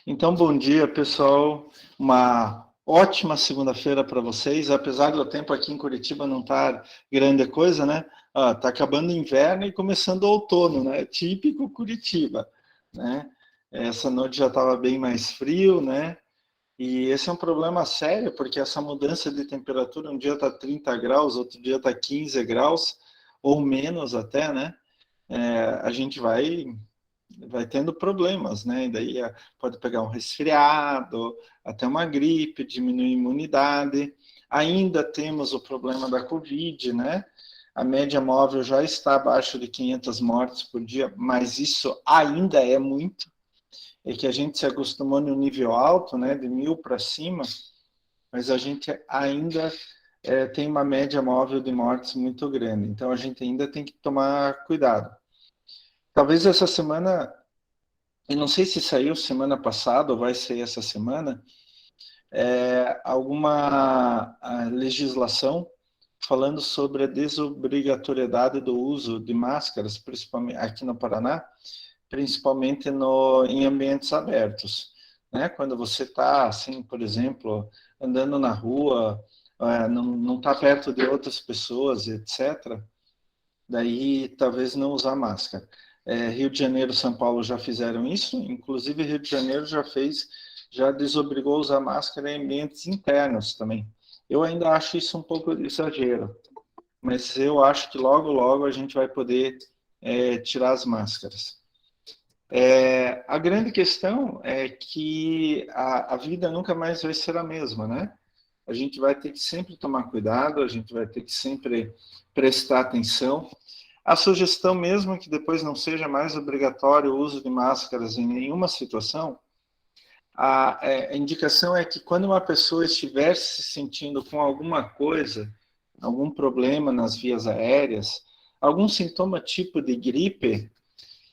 Então, bom dia, pessoal. Uma ótima segunda-feira para vocês. Apesar do tempo aqui em Curitiba não estar grande coisa, né? Tá acabando o inverno e começando o outono, né? Típico Curitiba, né? Essa noite já estava bem mais frio, né? E esse é um problema sério, porque essa mudança de temperatura, um dia está 30 graus, outro dia está 15 graus, ou menos até, né? A gente vai tendo problemas, né? E daí pode pegar um resfriado, até uma gripe, diminuir a imunidade. Ainda temos o problema da Covid, né? A média móvel já está abaixo de 500 mortes por dia, mas isso ainda é muito. É que a gente se acostumou no nível alto, né? De 1.000 para cima, mas a gente ainda tem uma média móvel de mortes muito grande. Então a gente ainda tem que tomar cuidado. Talvez essa semana, eu não sei se saiu semana passada ou vai sair essa semana, alguma legislação falando sobre a desobrigatoriedade do uso de máscaras, principalmente aqui no Paraná, principalmente em ambientes abertos. Né? Quando você está, assim, por exemplo, andando na rua, não está perto de outras pessoas, etc., daí talvez não usar máscara. Rio de Janeiro e São Paulo já fizeram isso, inclusive Rio de Janeiro já desobrigou a usar máscara em ambientes internos também. Eu ainda acho isso um pouco de exagero, mas eu acho que logo, logo a gente vai poder tirar as máscaras. A grande questão é que a vida nunca mais vai ser a mesma, né? A gente vai ter que sempre tomar cuidado, a gente vai ter que sempre prestar atenção. A sugestão mesmo que depois não seja mais obrigatório o uso de máscaras em nenhuma situação, a indicação é que quando uma pessoa estiver se sentindo com alguma coisa, algum problema nas vias aéreas, algum sintoma tipo de gripe,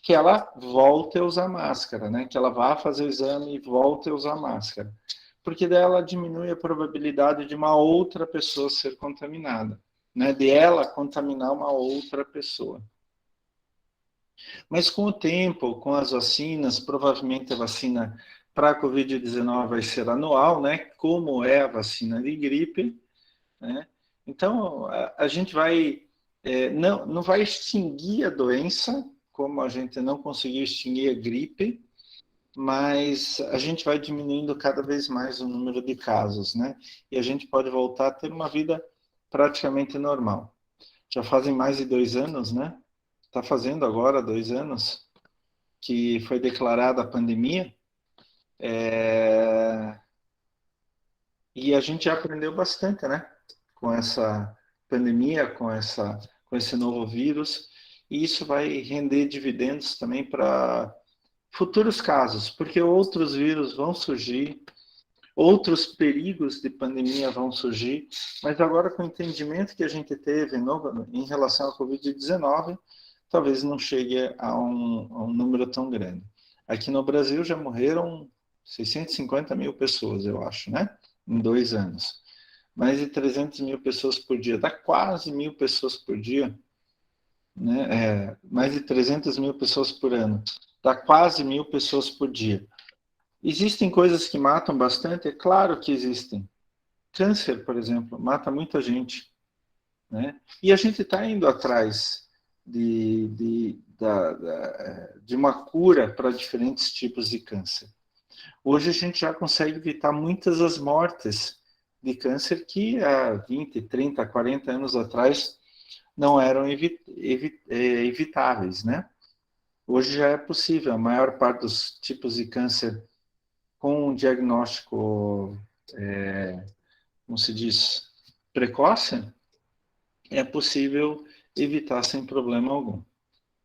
que ela volte a usar máscara, né? Que ela vá fazer o exame e volte a usar máscara. Porque daí ela diminui a probabilidade de uma outra pessoa ser contaminada, né? De ela contaminar uma outra pessoa. Mas com o tempo, com as vacinas, provavelmente a vacina para a Covid-19 vai ser anual, né? Como é a vacina de gripe, né? Então, a gente vai, não vai extinguir a doença, como a gente não conseguiu extinguir a gripe, mas a gente vai diminuindo cada vez mais o número de casos, né? E a gente pode voltar a ter uma vida praticamente normal. Já fazem mais de 2 anos, né? Está fazendo agora 2 anos que foi declarada a pandemia, e a gente já aprendeu bastante, né? Com essa pandemia, com esse novo vírus, e isso vai render dividendos também para futuros casos, porque outros vírus vão surgir, outros perigos de pandemia vão surgir, mas agora com o entendimento que a gente teve em relação à Covid-19, talvez não chegue a um número tão grande. Aqui no Brasil já morreram 650 mil pessoas, eu acho, né? Em 2 anos. Mais de 300 mil pessoas por dia, dá quase 1.000 pessoas por dia, né? Mais de 300 mil pessoas por ano, dá quase 1.000 pessoas por dia. Existem coisas que matam bastante? É claro que existem. Câncer, por exemplo, mata muita gente, né? E a gente está indo atrás de uma cura para diferentes tipos de câncer. Hoje a gente já consegue evitar muitas das mortes de câncer que há 20, 30, 40 anos atrás não eram evitáveis, né? Hoje já é possível. A maior parte dos tipos de câncer com um diagnóstico, como se diz, precoce, é possível evitar sem problema algum,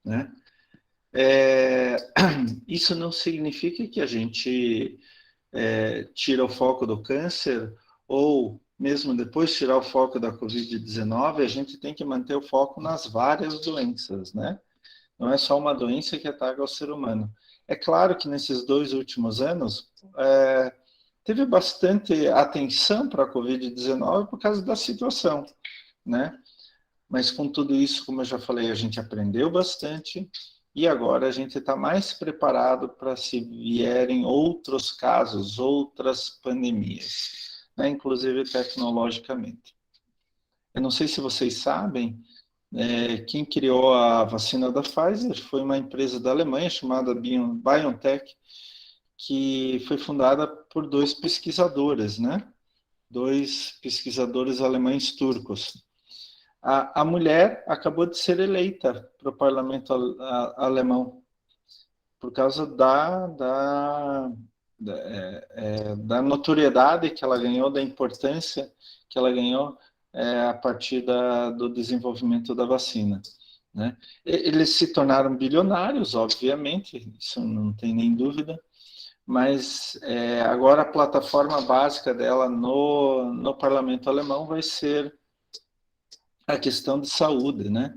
né? Isso não significa que a gente tira o foco do câncer, ou mesmo depois tirar o foco da Covid-19, a gente tem que manter o foco nas várias doenças, né? Não é só uma doença que ataca o ser humano. É claro que nesses 2 últimos anos, teve bastante atenção para a Covid-19 por causa da situação, né? Mas com tudo isso, como eu já falei, a gente aprendeu bastante e agora a gente está mais preparado para se vierem outros casos, outras pandemias, né? Inclusive tecnologicamente. Eu não sei se vocês sabem, quem criou a vacina da Pfizer foi uma empresa da Alemanha chamada BioNTech, que foi fundada por dois pesquisadores, né? Dois pesquisadores alemães turcos. A mulher acabou de ser eleita para o parlamento alemão por causa da notoriedade que ela ganhou, da importância que ela ganhou a partir do desenvolvimento da vacina. Né? Eles se tornaram bilionários, obviamente, isso não tem nem dúvida, mas agora a plataforma básica dela no parlamento alemão vai ser a questão de saúde, né?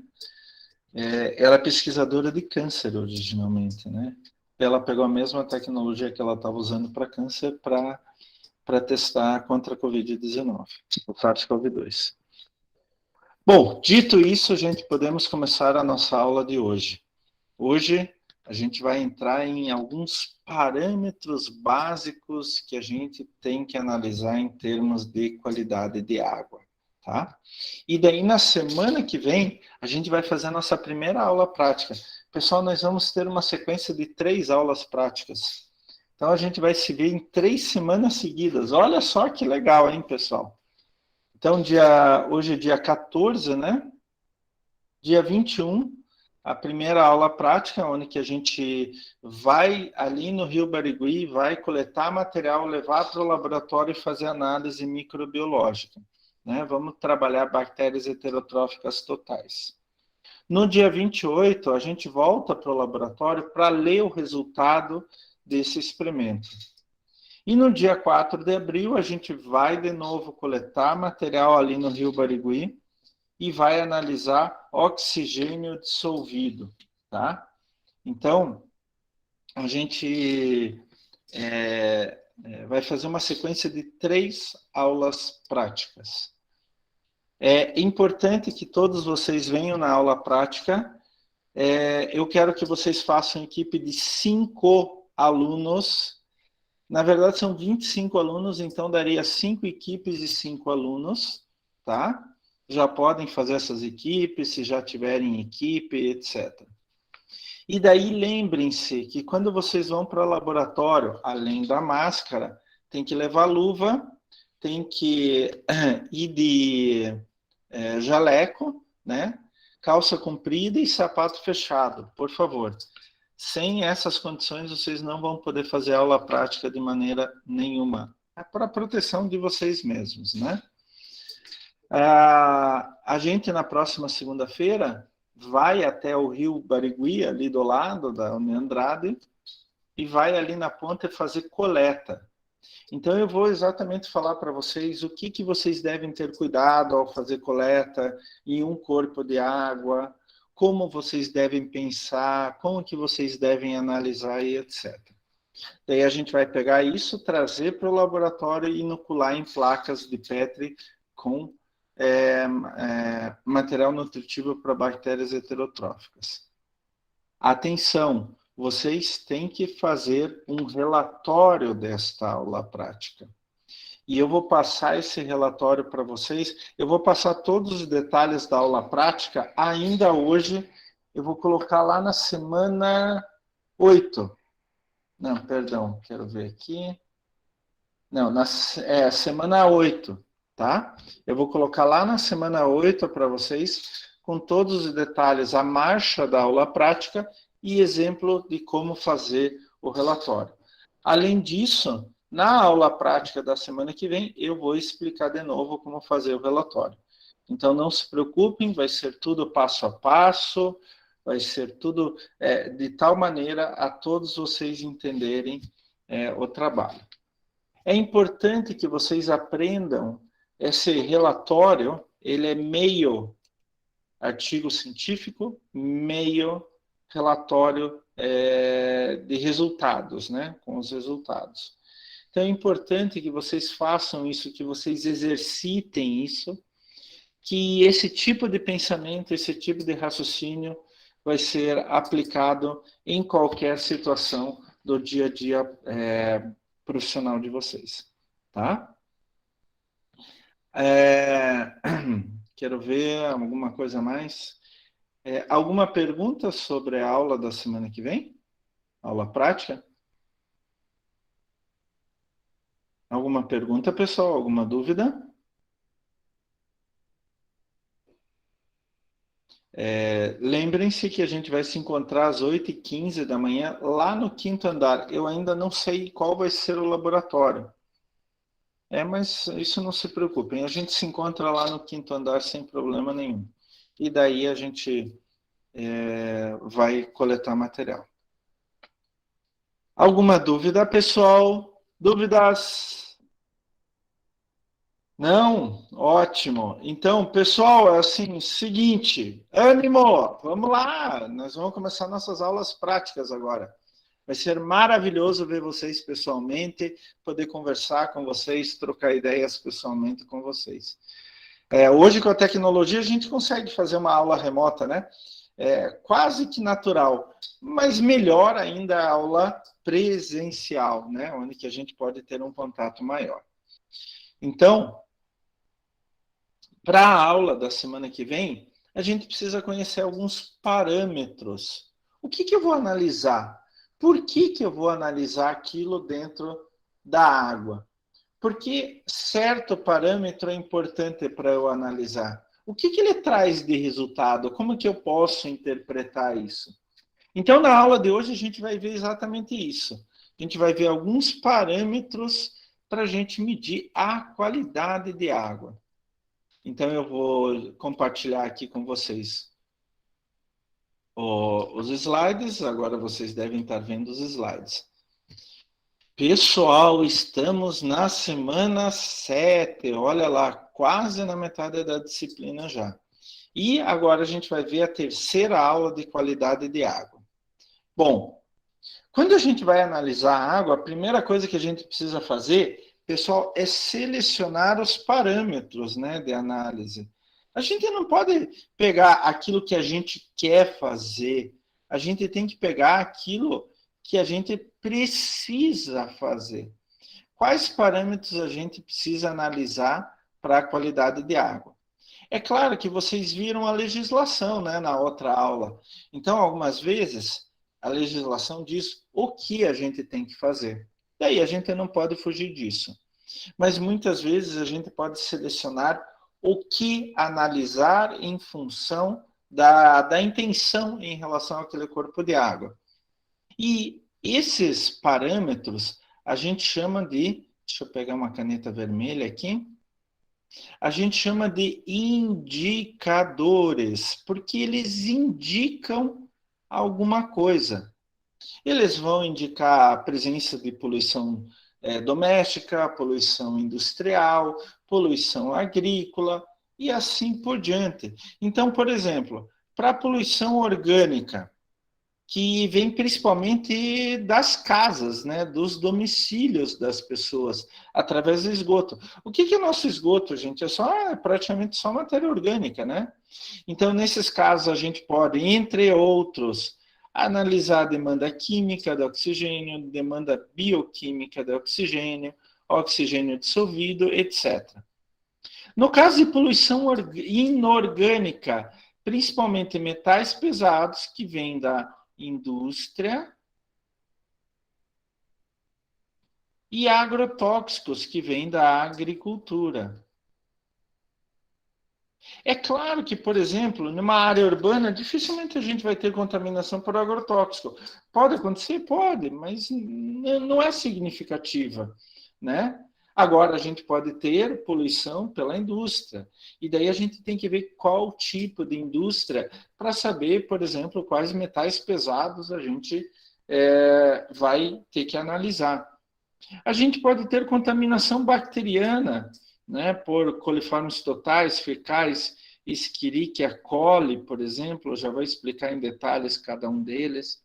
Ela é pesquisadora de câncer originalmente, né? Ela pegou a mesma tecnologia que ela estava usando para câncer para testar contra a Covid-19, o SARS-CoV-2. Bom, dito isso, gente, podemos começar a nossa aula de hoje. Hoje a gente vai entrar em alguns parâmetros básicos que a gente tem que analisar em termos de qualidade de água, tá? E daí na semana que vem a gente vai fazer a nossa primeira aula prática. Pessoal, nós vamos ter uma sequência de 3 aulas práticas. Então a gente vai se ver em 3 semanas seguidas. Olha só que legal, hein, pessoal? Então hoje é dia 14, né? Dia 21, a primeira aula prática, onde que a gente vai ali no Rio Barigui, vai coletar material, levar para o laboratório e fazer análise microbiológica. Né? Vamos trabalhar bactérias heterotróficas totais. No dia 28, a gente volta para o laboratório para ler o resultado desse experimento. E no dia 4 de abril, a gente vai de novo coletar material ali no Rio Barigui e vai analisar oxigênio dissolvido, tá? Então, a gente vai fazer uma sequência de 3 aulas práticas. É importante que todos vocês venham na aula prática. Eu quero que vocês façam equipe de 5 alunos. Na verdade, são 25 alunos, então daria 5 equipes e 5 alunos, tá? Já podem fazer essas equipes, se já tiverem equipe, etc. E daí lembrem-se que quando vocês vão para o laboratório, além da máscara, tem que levar luva, tem que ir de jaleco, né? Calça comprida e sapato fechado, por favor. Sem essas condições, vocês não vão poder fazer aula prática de maneira nenhuma. É para proteção de vocês mesmos, né? A gente, na próxima segunda-feira, vai até o Rio Barigui, ali do lado da Andrade, e vai ali na ponta fazer coleta. Então, eu vou exatamente falar para vocês o que vocês devem ter cuidado ao fazer coleta em um corpo de água, como vocês devem pensar, como que vocês devem analisar e etc. Daí a gente vai pegar isso, trazer para o laboratório e inocular em placas de Petri com material nutritivo para bactérias heterotróficas. Atenção, vocês têm que fazer um relatório desta aula prática. E eu vou passar esse relatório para vocês. Eu vou passar todos os detalhes da aula prática ainda hoje. Eu vou colocar lá na semana 8. Não, perdão, quero ver aqui. Não, semana 8, tá? Eu vou colocar lá na semana 8 para vocês, com todos os detalhes, a marcha da aula prática e exemplo de como fazer o relatório. Além disso, na aula prática da semana que vem, eu vou explicar de novo como fazer o relatório. Então, não se preocupem, vai ser tudo passo a passo, vai ser tudo de tal maneira a todos vocês entenderem o trabalho. É importante que vocês aprendam esse relatório, ele é meio artigo científico, meio relatório de resultados, né? Com os resultados. Então, é importante que vocês façam isso, que vocês exercitem isso, que esse tipo de pensamento, esse tipo de raciocínio vai ser aplicado em qualquer situação do dia a dia profissional de vocês, tá? Quero ver alguma coisa a mais. Alguma pergunta sobre a aula da semana que vem? Aula prática? Alguma pergunta, pessoal? Alguma dúvida? Lembrem-se que a gente vai se encontrar às 8h15 da manhã lá no quinto andar. Eu ainda não sei qual vai ser o laboratório. Mas isso não se preocupem. A gente se encontra lá no quinto andar sem problema nenhum. E daí a gente vai coletar material. Alguma dúvida, pessoal? Dúvidas? Não? Ótimo. Então, pessoal, é assim, seguinte, ânimo, vamos lá, nós vamos começar nossas aulas práticas agora. Vai ser maravilhoso ver vocês pessoalmente, poder conversar com vocês, trocar ideias pessoalmente com vocês. Hoje, com a tecnologia, a gente consegue fazer uma aula remota, né? Quase que natural, mas melhor ainda a aula presencial, né? Onde que a gente pode ter um contato maior. Então, para a aula da semana que vem, a gente precisa conhecer alguns parâmetros. O que eu vou analisar? Por que eu vou analisar aquilo dentro da água? Porque certo parâmetro é importante para eu analisar. O que ele traz de resultado? Como que eu posso interpretar isso? Então, na aula de hoje, a gente vai ver exatamente isso. A gente vai ver alguns parâmetros para a gente medir a qualidade de água. Então, eu vou compartilhar aqui com vocês os slides. Agora vocês devem estar vendo os slides. Pessoal, estamos na semana 7. Olha lá, quase na metade da disciplina já. E agora a gente vai ver a terceira aula de qualidade de água. Bom, quando a gente vai analisar a água, a primeira coisa que a gente precisa fazer, pessoal, é selecionar os parâmetros, né, de análise. A gente não pode pegar aquilo que a gente quer fazer. A gente tem que pegar aquilo que a gente precisa fazer. Quais parâmetros a gente precisa analisar para a qualidade de água? É claro que vocês viram a legislação, né, na outra aula. Então, algumas vezes, a legislação diz o que a gente tem que fazer. Daí a gente não pode fugir disso. Mas muitas vezes a gente pode selecionar o que analisar em função da intenção em relação àquele corpo de água. E esses parâmetros a gente chama de, deixa eu pegar uma caneta vermelha aqui, a gente chama de indicadores, porque eles indicam alguma coisa. Eles vão indicar a presença de poluição doméstica, poluição industrial, poluição agrícola e assim por diante. Então, por exemplo, para a poluição orgânica, que vem principalmente das casas, né, dos domicílios das pessoas, através do esgoto. O que é o nosso esgoto, gente? Praticamente só matéria orgânica, né? Então, nesses casos, a gente pode, entre outros, analisar a demanda química do oxigênio, demanda bioquímica do oxigênio, oxigênio dissolvido, etc. No caso de poluição inorgânica, principalmente metais pesados que vêm da indústria e agrotóxicos que vêm da agricultura. É claro que, por exemplo, numa área urbana, dificilmente a gente vai ter contaminação por agrotóxico. Pode acontecer? Pode, mas não é significativa, né? Agora, a gente pode ter poluição pela indústria. E daí a gente tem que ver qual tipo de indústria para saber, por exemplo, quais metais pesados a gente vai ter que analisar. A gente pode ter contaminação bacteriana, né, por coliformes totais, fecais, Escherichia coli, por exemplo, eu já vou explicar em detalhes cada um deles.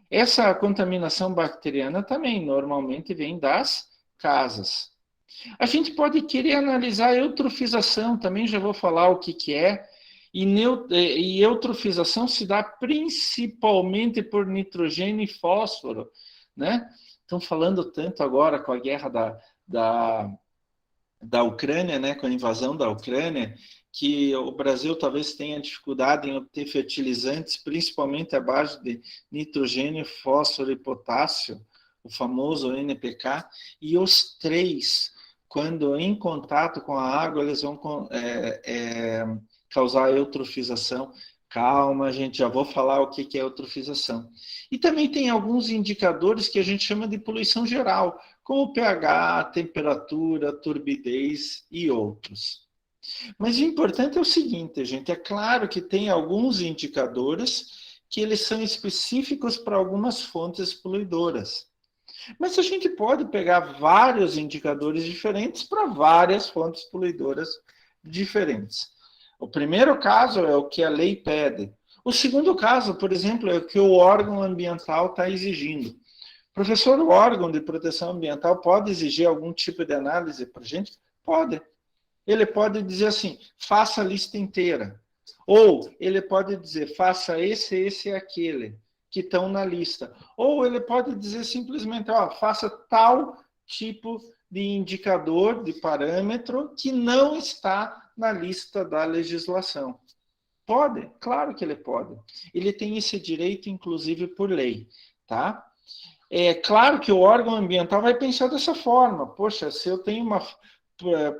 Essa contaminação bacteriana também normalmente vem das casas. A gente pode querer analisar a eutrofização, também já vou falar o que é. E eutrofização se dá principalmente por nitrogênio e fósforo, né? Estão falando tanto agora com a guerra da Ucrânia, né, com a invasão da Ucrânia, que o Brasil talvez tenha dificuldade em obter fertilizantes, principalmente à base de nitrogênio, fósforo e potássio, o famoso NPK, e os três, quando em contato com a água, eles vão causar eutrofização. Calma, gente, já vou falar o que é eutrofização. E também tem alguns indicadores que a gente chama de poluição geral, como o pH, temperatura, turbidez e outros. Mas o importante é o seguinte, gente, é claro que tem alguns indicadores que eles são específicos para algumas fontes poluidoras. Mas a gente pode pegar vários indicadores diferentes para várias fontes poluidoras diferentes. O primeiro caso é o que a lei pede. O segundo caso, por exemplo, é o que o órgão ambiental está exigindo. Professor, o órgão de proteção ambiental pode exigir algum tipo de análise para a gente? Pode. Ele pode dizer assim, faça a lista inteira. Ou ele pode dizer, faça esse e aquele que estão na lista. Ou ele pode dizer simplesmente, ó, faça tal tipo de indicador, de parâmetro, que não está na lista da legislação. Pode? Claro que ele pode. Ele tem esse direito, inclusive, por lei, tá? É claro que o órgão ambiental vai pensar dessa forma. Poxa, se eu tenho uma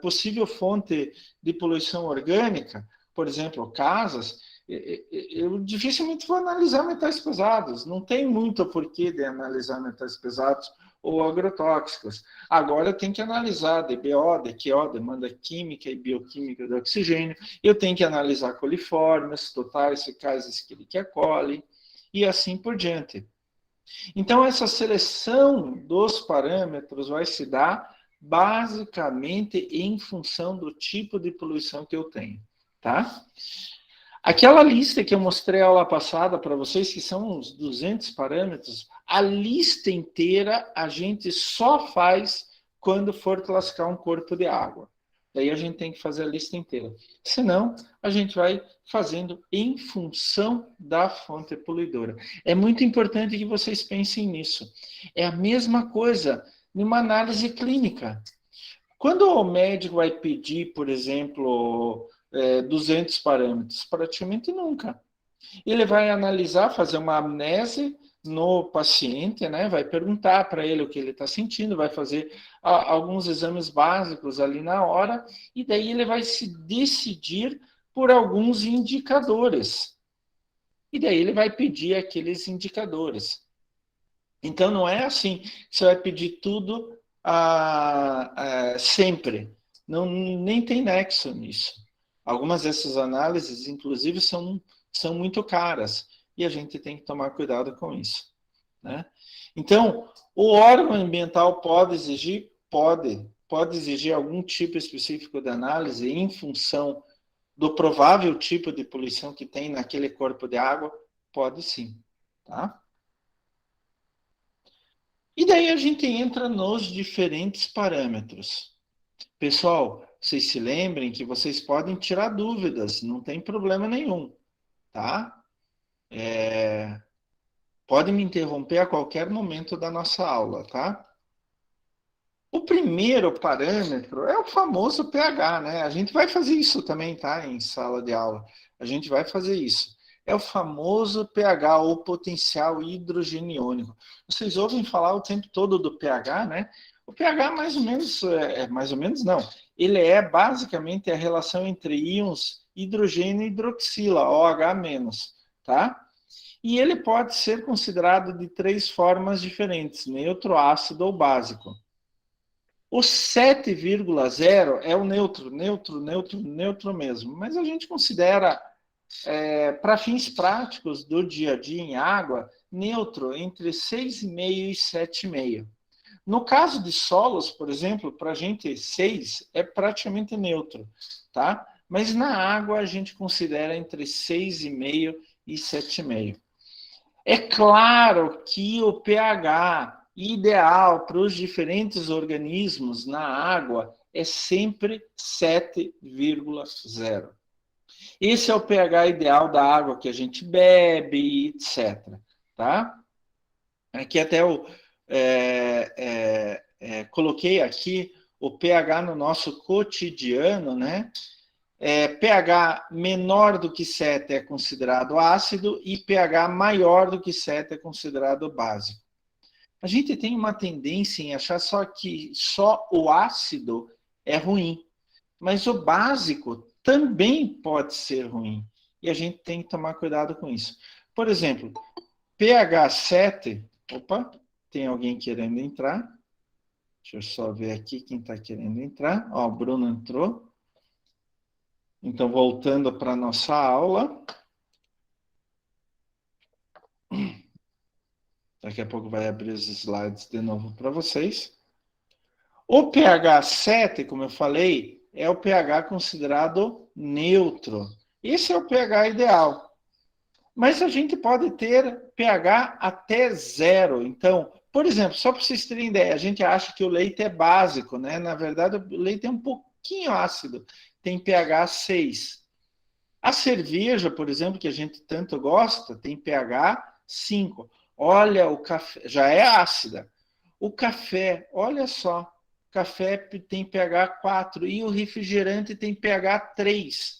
possível fonte de poluição orgânica, por exemplo, casas, eu dificilmente vou analisar metais pesados. Não tem muito porquê de analisar metais pesados ou agrotóxicos. Agora eu tenho que analisar DBO, DQO, demanda química e bioquímica do oxigênio. Eu tenho que analisar coliformes, totais fecais Escherichia coli e assim por diante. Então, essa seleção dos parâmetros vai se dar basicamente em função do tipo de poluição que eu tenho, tá? Aquela lista que eu mostrei a aula passada para vocês, que são uns 200 parâmetros, a lista inteira a gente só faz quando for classificar um corpo de água. Daí a gente tem que fazer a lista inteira. Senão, a gente vai fazendo em função da fonte poluidora. É muito importante que vocês pensem nisso. É a mesma coisa numa análise clínica. Quando o médico vai pedir, por exemplo, 200 parâmetros? Praticamente nunca. Ele vai analisar, fazer uma amnese no paciente, né? Vai perguntar para ele o que ele está sentindo, vai fazer alguns exames básicos ali na hora, e daí ele vai se decidir por alguns indicadores. E daí ele vai pedir aqueles indicadores. Então não é assim que você vai pedir tudo sempre. Não, nem tem nexo nisso. Algumas dessas análises, inclusive, são muito caras e a gente tem que tomar cuidado com isso, né? Então, o órgão ambiental pode exigir? Pode exigir algum tipo específico de análise em função do provável tipo de poluição que tem naquele corpo de água? Pode sim, tá? E daí a gente entra nos diferentes parâmetros. Pessoal, vocês se lembrem que vocês podem tirar dúvidas, não tem problema nenhum, tá? Pode me interromper a qualquer momento da nossa aula, tá? O primeiro parâmetro é o famoso pH, né? A gente vai fazer isso também, tá? Em sala de aula. A gente vai fazer isso. É o famoso pH, ou potencial hidrogeniônico. Vocês ouvem falar o tempo todo do pH, né? O pH mais ou menos não. Ele é basicamente a relação entre íons hidrogênio e hidroxila, OH-, tá? E ele pode ser considerado de 3 formas diferentes: neutro, ácido ou básico. O 7,0 é o neutro mesmo, mas a gente considera, para fins práticos do dia a dia em água, neutro entre 6,5 e 7,5. No caso de solos, por exemplo, para a gente 6 é praticamente neutro, tá? Mas na água a gente considera entre 6,5 e 7,5. É claro que o pH ideal para os diferentes organismos na água é sempre 7,0. Esse é o pH ideal da água que a gente bebe, etc. Tá? Aqui até eu coloquei aqui o pH no nosso cotidiano, né? pH menor do que 7 é considerado ácido e pH maior do que 7 é considerado básico. A gente tem uma tendência em achar só que só o ácido é ruim, mas o básico também pode ser ruim. E a gente tem que tomar cuidado com isso. Por exemplo, pH 7. Opa, tem alguém querendo entrar. Deixa eu só ver aqui quem está querendo entrar. Ó, o Bruno entrou. Então, voltando para a nossa aula. Daqui a pouco vai abrir os slides de novo para vocês. O pH 7, como eu falei, é o pH considerado neutro. Esse é o pH ideal. Mas a gente pode ter pH até 0. Então, por exemplo, só para vocês terem ideia, a gente acha que o leite é básico, né? Na verdade, o leite é um pouquinho ácido, tem pH 6. A cerveja, por exemplo, que a gente tanto gosta, tem pH 5. Olha, o café já é ácida. O café, olha só, o café tem pH 4 e o refrigerante tem pH 3.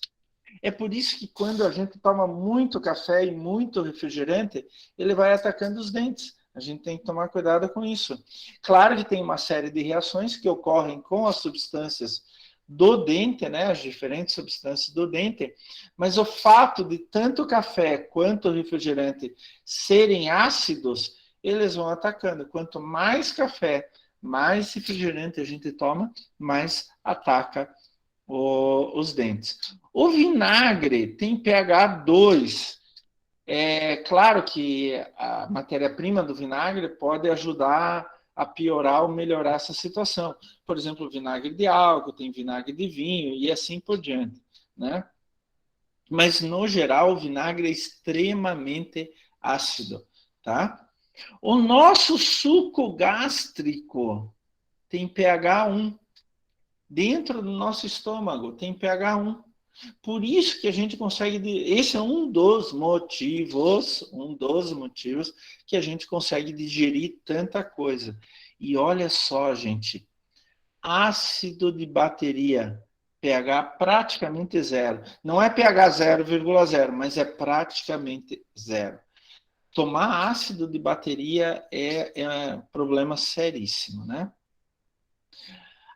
É por isso que quando a gente toma muito café e muito refrigerante, ele vai atacando os dentes. A gente tem que tomar cuidado com isso. Claro que tem uma série de reações que ocorrem com as substâncias do dente, né, as diferentes substâncias do dente, mas o fato de tanto o café quanto o refrigerante serem ácidos, eles vão atacando. Quanto mais café, mais refrigerante a gente toma, mais ataca os dentes. O vinagre tem pH 2. É claro que a matéria-prima do vinagre pode ajudar a piorar ou melhorar essa situação. Por exemplo, o vinagre de álcool, tem vinagre de vinho e assim por diante, né? Mas, no geral, o vinagre é extremamente ácido, tá? O nosso suco gástrico tem pH 1. Dentro do nosso estômago tem pH 1. Por isso que a gente consegue. Esse é um dos motivos que a gente consegue digerir tanta coisa. E olha só, gente, ácido de bateria, pH praticamente zero. Não é pH 0,0, mas é praticamente zero. Tomar ácido de bateria é problema seríssimo, né?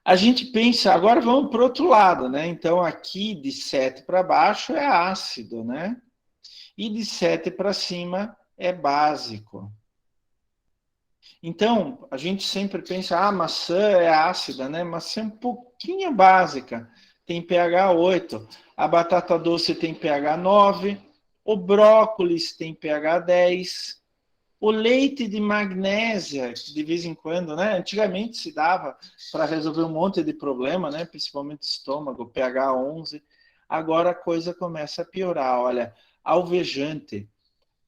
A gente pensa, agora vamos para o outro lado, né? Então, aqui de 7 para baixo é ácido, né? E de 7 para cima é básico. Então, a gente sempre pensa, maçã é ácida, né? Maçã é um pouquinho básica, tem pH 8. A batata doce tem pH 9. O brócolis tem pH 10. O leite de magnésia, que de vez em quando, né? Antigamente se dava para resolver um monte de problema, né? Principalmente estômago, pH 11. Agora a coisa começa a piorar. Olha, alvejante.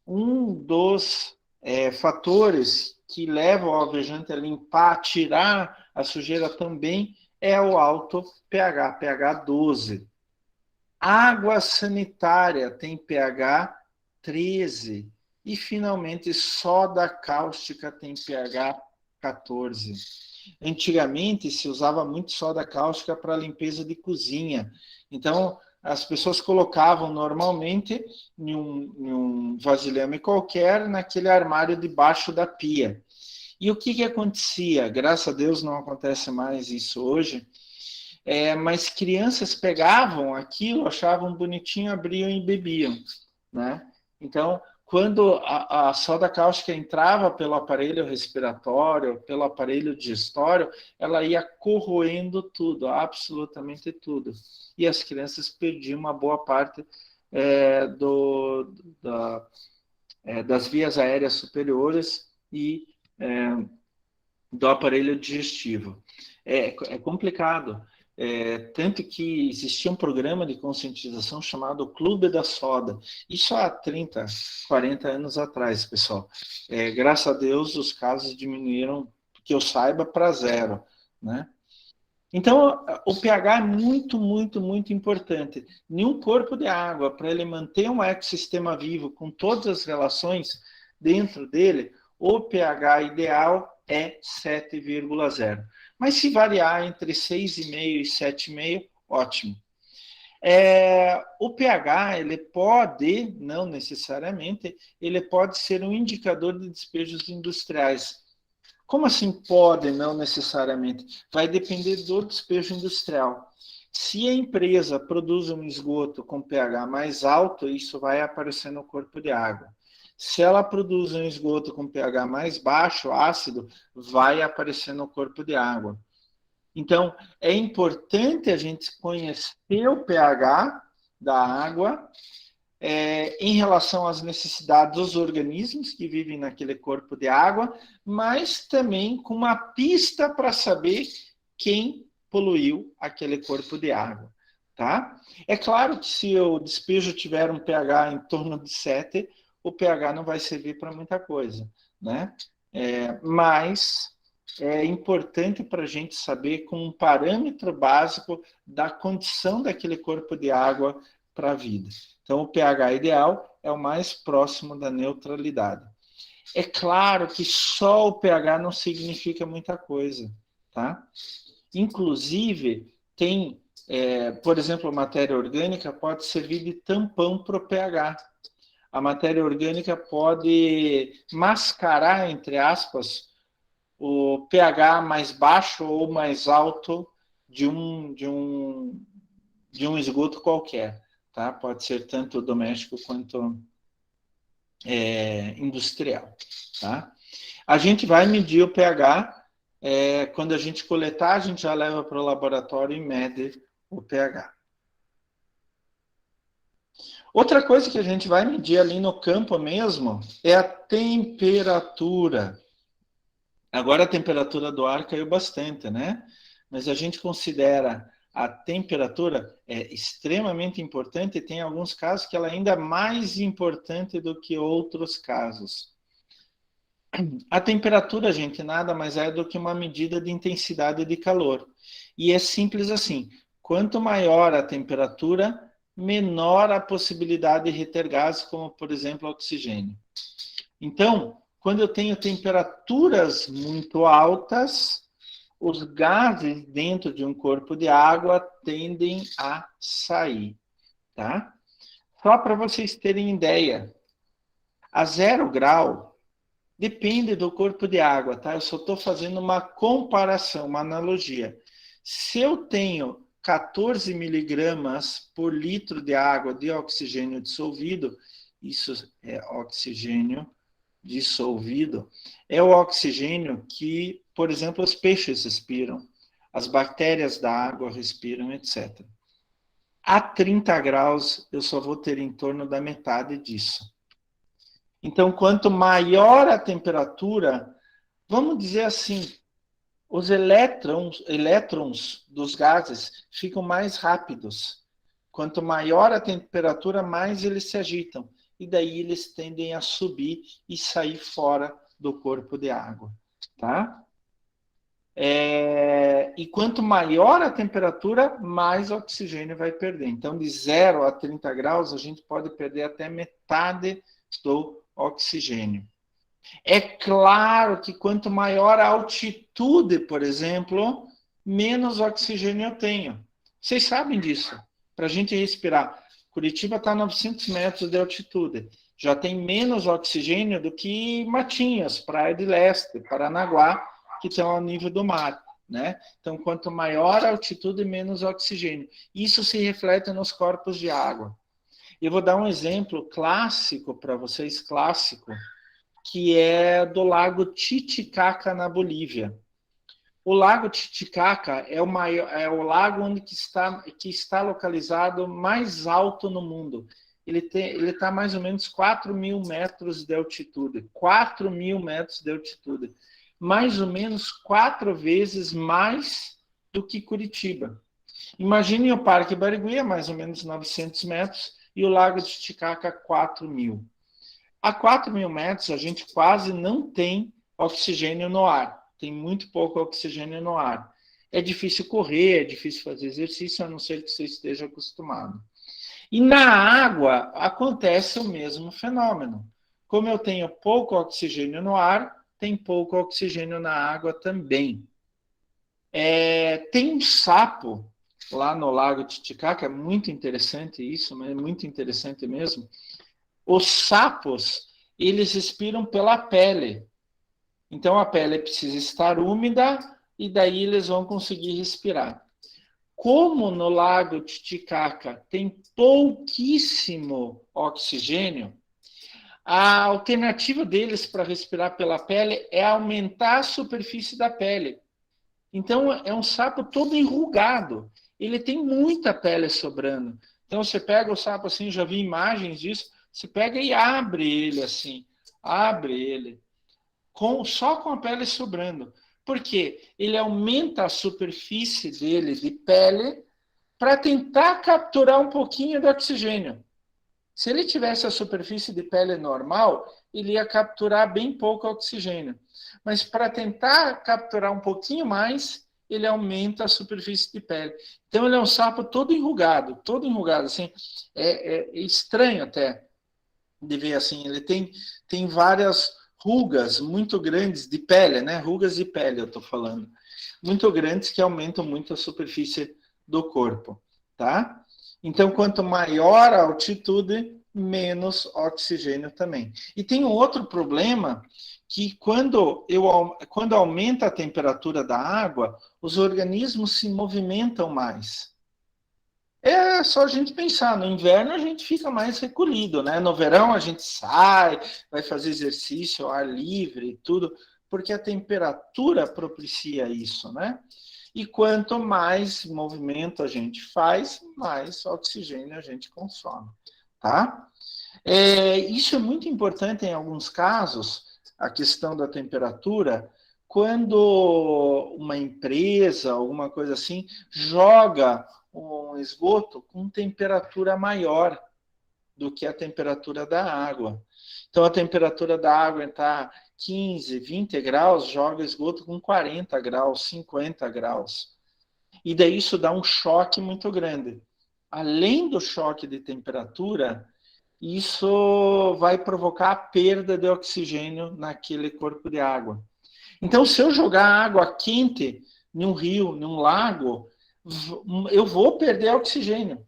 Um dos fatores que levam o alvejante a limpar, a tirar a sujeira também é o alto pH, pH 12. Água sanitária tem pH 13. E, finalmente, soda cáustica tem pH 14. Antigamente, se usava muito soda cáustica para limpeza de cozinha. Então, as pessoas colocavam normalmente em um vasilhame qualquer, naquele armário debaixo da pia. E o que acontecia? Graças a Deus não acontece mais isso hoje, mas crianças pegavam aquilo, achavam bonitinho, abriam e bebiam, né? Então, quando a soda cáustica entrava pelo aparelho respiratório, pelo aparelho digestório, ela ia corroendo tudo, absolutamente tudo. E as crianças perdiam uma boa parte das vias aéreas superiores e do aparelho digestivo. É complicado. Tanto que existia um programa de conscientização chamado Clube da Soda. Isso há 30, 40 anos atrás, pessoal. Graças a Deus, os casos diminuíram, que eu saiba, para zero, né? Então, o pH é muito, muito, muito importante. Nenhum corpo de água, para ele manter um ecossistema vivo com todas as relações dentro dele, o pH ideal é 7,0. Mas se variar entre 6,5 e 7,5, ótimo. O pH, ele pode, não necessariamente, ele pode ser um indicador de despejos industriais. Como assim pode, não necessariamente? Vai depender do despejo industrial. Se a empresa produz um esgoto com pH mais alto, isso vai aparecer no corpo de água. Se ela produz um esgoto com pH mais baixo, ácido, vai aparecer no corpo de água. Então, é importante a gente conhecer o pH da água em relação às necessidades dos organismos que vivem naquele corpo de água, mas também com uma pista para saber quem poluiu aquele corpo de água. Tá? É claro que se o despejo tiver um pH em torno de 7, o pH não vai servir para muita coisa. Né? Mas é importante para a gente saber com um parâmetro básico da condição daquele corpo de água para a vida. Então, o pH ideal é o mais próximo da neutralidade. É claro que só o pH não significa muita coisa, tá? Inclusive, tem, por exemplo, a matéria orgânica pode servir de tampão para o pH. A matéria orgânica pode mascarar, entre aspas, o pH mais baixo ou mais alto de um esgoto qualquer. Tá? Pode ser tanto doméstico quanto industrial. Tá? A gente vai medir o pH, quando a gente coletar, a gente já leva para o laboratório e mede o pH. Outra coisa que a gente vai medir ali no campo mesmo é a temperatura. Agora a temperatura do ar caiu bastante, né? Mas a gente considera a temperatura extremamente importante e tem alguns casos que ela é ainda mais importante do que outros casos. A temperatura, gente, nada mais é do que uma medida de intensidade de calor. E é simples assim, quanto maior a temperatura, menor a possibilidade de reter gases, como, por exemplo, oxigênio. Então, quando eu tenho temperaturas muito altas, os gases dentro de um corpo de água tendem a sair, tá? Só para vocês terem ideia, a 0 grau depende do corpo de água, tá? Eu só estou fazendo uma comparação, uma analogia. Se eu tenho 14 miligramas por litro de água de oxigênio dissolvido, isso é oxigênio dissolvido, é o oxigênio que, por exemplo, os peixes respiram, as bactérias da água respiram, etc. A 30 graus, eu só vou ter em torno da metade disso. Então, quanto maior a temperatura, vamos dizer assim, os elétrons dos gases ficam mais rápidos. Quanto maior a temperatura, mais eles se agitam. E daí eles tendem a subir e sair fora do corpo de água. Tá? E quanto maior a temperatura, mais oxigênio vai perder. Então, de 0 a 30 graus, a gente pode perder até metade do oxigênio. É claro que quanto maior a altitude, por exemplo, menos oxigênio eu tenho. Vocês sabem disso. Para a gente respirar. Curitiba está a 900 metros de altitude. Já tem menos oxigênio do que Matinhas, Praia de Leste, Paranaguá, que estão ao nível do mar. Né? Então, quanto maior a altitude, menos oxigênio. Isso se reflete nos corpos de água. Eu vou dar um exemplo clássico para vocês, clássico, que é do Lago Titicaca, na Bolívia. O Lago Titicaca é o lago onde que está localizado mais alto no mundo. Ele está mais ou menos 4.000 metros de altitude. 4.000 metros de altitude. Mais ou menos 4 vezes mais do que Curitiba. Imagine o Parque Barigui, mais ou menos 900 metros, e o Lago Titicaca, 4.000. A 4.000 metros, a gente quase não tem oxigênio no ar. Tem muito pouco oxigênio no ar. é difícil correr, é difícil fazer exercício, a não ser que você esteja acostumado. E na água acontece o mesmo fenômeno. Como eu tenho pouco oxigênio no ar, tem pouco oxigênio na água também. Tem um sapo lá no Lago Titicaca, é muito interessante isso, mas é muito interessante mesmo. Os sapos, eles respiram pela pele. Então a pele precisa estar úmida e daí eles vão conseguir respirar. Como no Lago Titicaca tem pouquíssimo oxigênio, a alternativa deles para respirar pela pele é aumentar a superfície da pele. Então, é um sapo todo enrugado. Ele tem muita pele sobrando. Então, você pega o sapo assim, já vi imagens disso, você pega e abre ele assim. Abre ele. Só com a pele sobrando. Por quê? Ele aumenta a superfície dele de pele para tentar capturar um pouquinho de oxigênio. Se ele tivesse a superfície de pele normal, ele ia capturar bem pouco oxigênio. Mas para tentar capturar um pouquinho mais, ele aumenta a superfície de pele. Então ele é um sapo todo enrugado, assim. É estranho até de ver assim. Ele tem várias rugas muito grandes de pele, né? Rugas de pele, eu estou falando. Muito grandes que aumentam muito a superfície do corpo, tá? Então, quanto maior a altitude, menos oxigênio também. E tem um outro problema, que quando aumenta a temperatura da água, os organismos se movimentam mais. É só a gente pensar, no inverno a gente fica mais recolhido, né? No verão a gente sai, vai fazer exercício ao ar livre e tudo, porque a temperatura propicia isso, né? E quanto mais movimento a gente faz, mais oxigênio a gente consome, tá? Isso é muito importante em alguns casos, a questão da temperatura, quando uma empresa, alguma coisa assim, joga um esgoto com temperatura maior do que a temperatura da água. Então, a temperatura da água está 15, 20 graus, joga esgoto com 40 graus, 50 graus. E daí isso dá um choque muito grande. Além do choque de temperatura, isso vai provocar a perda de oxigênio naquele corpo de água. Então, se eu jogar água quente em um rio, em um lago, eu vou perder oxigênio,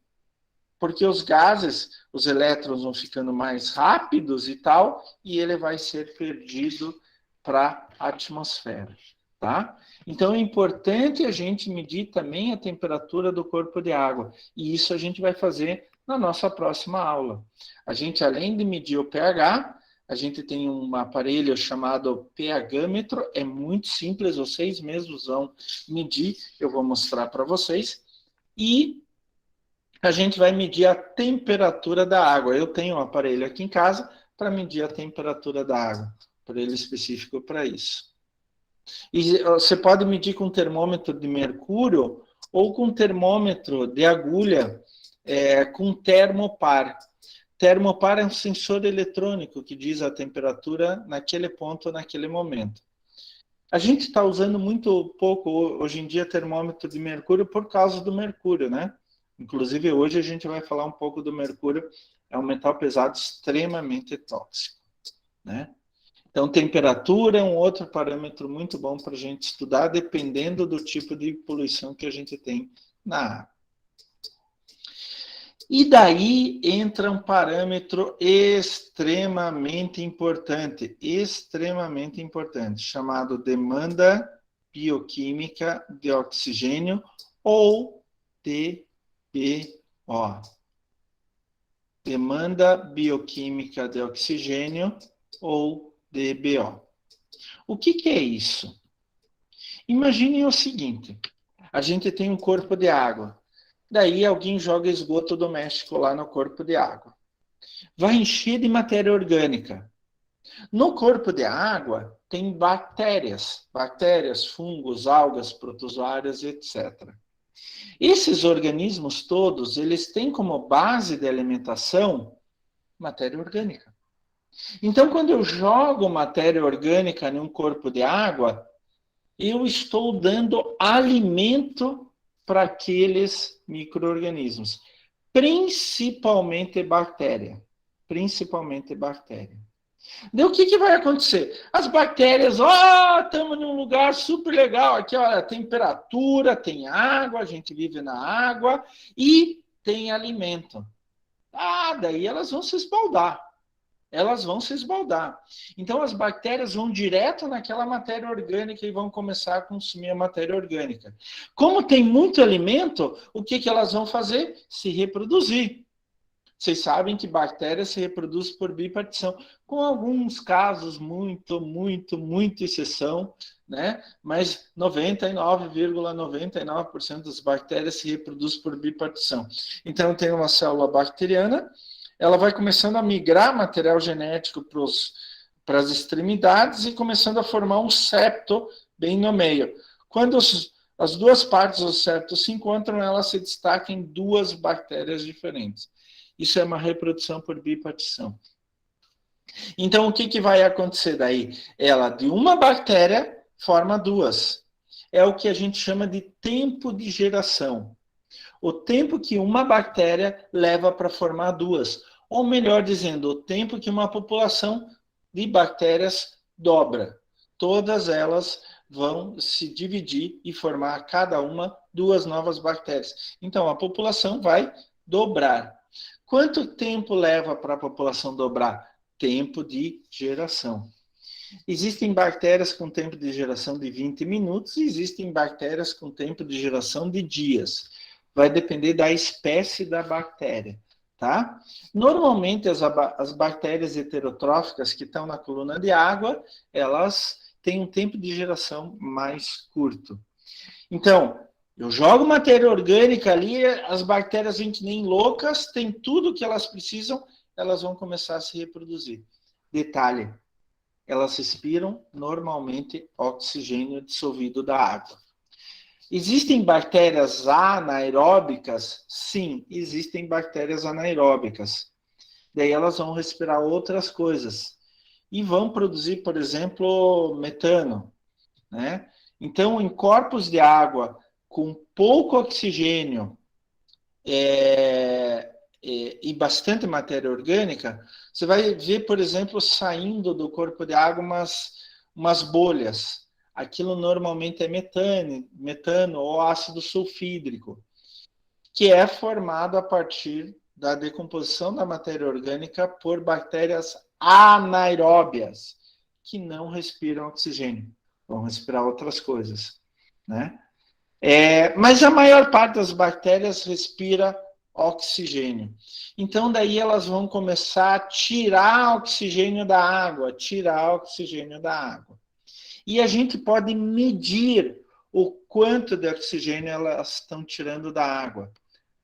porque os gases, os elétrons vão ficando mais rápidos e tal, e ele vai ser perdido para a atmosfera, tá? Então é importante a gente medir também a temperatura do corpo de água, e isso a gente vai fazer na nossa próxima aula. A gente, além de medir o pH, a gente tem um aparelho chamado pH-metro, é muito simples, vocês mesmos vão medir, eu vou mostrar para vocês, e a gente vai medir a temperatura da água. Eu tenho um aparelho aqui em casa para medir a temperatura da água, aparelho específico para isso. E você pode medir com termômetro de mercúrio ou com termômetro de agulha, com termopar. Termopar é um sensor eletrônico que diz a temperatura naquele ponto, naquele momento. A gente está usando muito pouco, hoje em dia, termômetro de mercúrio por causa do mercúrio, né? Inclusive, hoje a gente vai falar um pouco do mercúrio, é um metal pesado extremamente tóxico, né? Então, temperatura é um outro parâmetro muito bom para a gente estudar, dependendo do tipo de poluição que a gente tem na água. E daí entra um parâmetro extremamente importante, chamado demanda bioquímica de oxigênio, ou DBO. Demanda bioquímica de oxigênio, ou DBO. O que é isso? Imaginem o seguinte, a gente tem um corpo de água, daí alguém joga esgoto doméstico lá no corpo de água. Vai encher de matéria orgânica. No corpo de água tem bactérias, fungos, algas, protozoárias, etc. Esses organismos todos, eles têm como base de alimentação matéria orgânica. Então, quando eu jogo matéria orgânica em um corpo de água, eu estou dando alimento para aqueles micro-organismos, principalmente bactéria. Principalmente bactéria. Daí o que vai acontecer? As bactérias, estamos num lugar super legal, aqui olha, temperatura, tem água, a gente vive na água e tem alimento. Daí elas vão se esbaldar. Elas vão se esbaldar. Então as bactérias vão direto naquela matéria orgânica e vão começar a consumir a matéria orgânica. Como tem muito alimento, o que elas vão fazer? Se reproduzir. Vocês sabem que bactérias se reproduzem por bipartição, com alguns casos muito exceção, né? Mas 99,99% das bactérias se reproduzem por bipartição. Então, tem uma célula bacteriana, ela vai começando a migrar material genético para as extremidades e começando a formar um septo bem no meio. Quando as duas partes do septo se encontram, elas se destacam em duas bactérias diferentes. Isso é uma reprodução por bipartição. Então, o que vai acontecer daí? Ela, de uma bactéria, forma duas. É o que a gente chama de tempo de geração. O tempo que uma bactéria leva para formar duas. Ou melhor dizendo, o tempo que uma população de bactérias dobra. Todas elas vão se dividir e formar cada uma duas novas bactérias. Então, a população vai dobrar. Quanto tempo leva para a população dobrar? Tempo de geração. Existem bactérias com tempo de geração de 20 minutos e existem bactérias com tempo de geração de dias. Vai depender da espécie da bactéria, tá? Normalmente, as bactérias heterotróficas que estão na coluna de água, elas têm um tempo de geração mais curto. Então, eu jogo matéria orgânica ali, as bactérias vêm que nem loucas, tem tudo que elas precisam, elas vão começar a se reproduzir. Detalhe, elas respiram normalmente oxigênio dissolvido da água. Existem bactérias anaeróbicas? Sim, existem bactérias anaeróbicas. Daí elas vão respirar outras coisas e vão produzir, por exemplo, metano, né? Então, em corpos de água com pouco oxigênio e bastante matéria orgânica, você vai ver, por exemplo, saindo do corpo de água umas bolhas. Aquilo normalmente é metano ou ácido sulfídrico, que é formado a partir da decomposição da matéria orgânica por bactérias anaeróbias, que não respiram oxigênio, vão respirar outras coisas, né? Mas a maior parte das bactérias respira oxigênio. Então, daí elas vão começar a tirar oxigênio da água, E a gente pode medir o quanto de oxigênio elas estão tirando da água,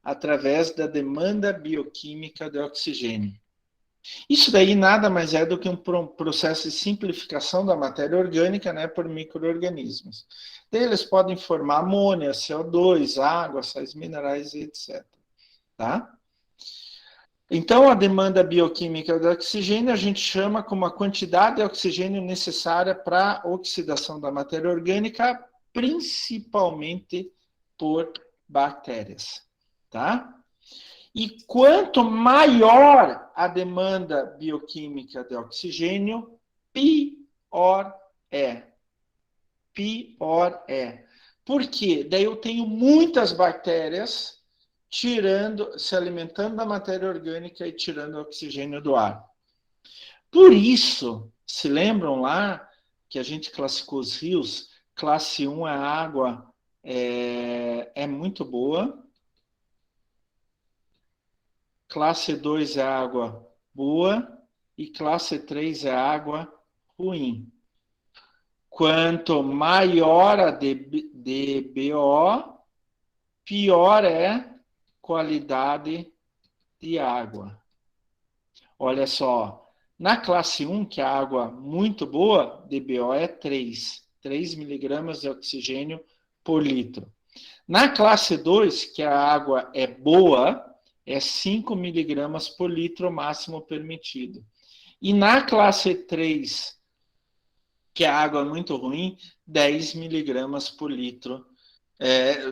através da demanda bioquímica de oxigênio. Isso daí nada mais é do que um processo de simplificação da matéria orgânica, né, por micro-organismos. Eles podem formar amônia, CO2, água, sais minerais, etc. Tá? Então, a demanda bioquímica do oxigênio a gente chama como a quantidade de oxigênio necessária para a oxidação da matéria orgânica, principalmente por bactérias. Tá? E quanto maior a demanda bioquímica de oxigênio, pior é. Pior é. Por quê? Daí eu tenho muitas bactérias se alimentando da matéria orgânica e tirando o oxigênio do ar. Por isso, se lembram lá que a gente classificou os rios, classe 1 a água é muito boa, classe 2 é água boa e classe 3 é água ruim. Quanto maior a DBO, pior é qualidade de água. Olha só, na classe 1, que é a água muito boa, DBO é 3 miligramas de oxigênio por litro. Na classe 2, que a água é boa, é 5 miligramas por litro máximo permitido. E na classe 3, que a água é muito ruim, 10 miligramas por litro,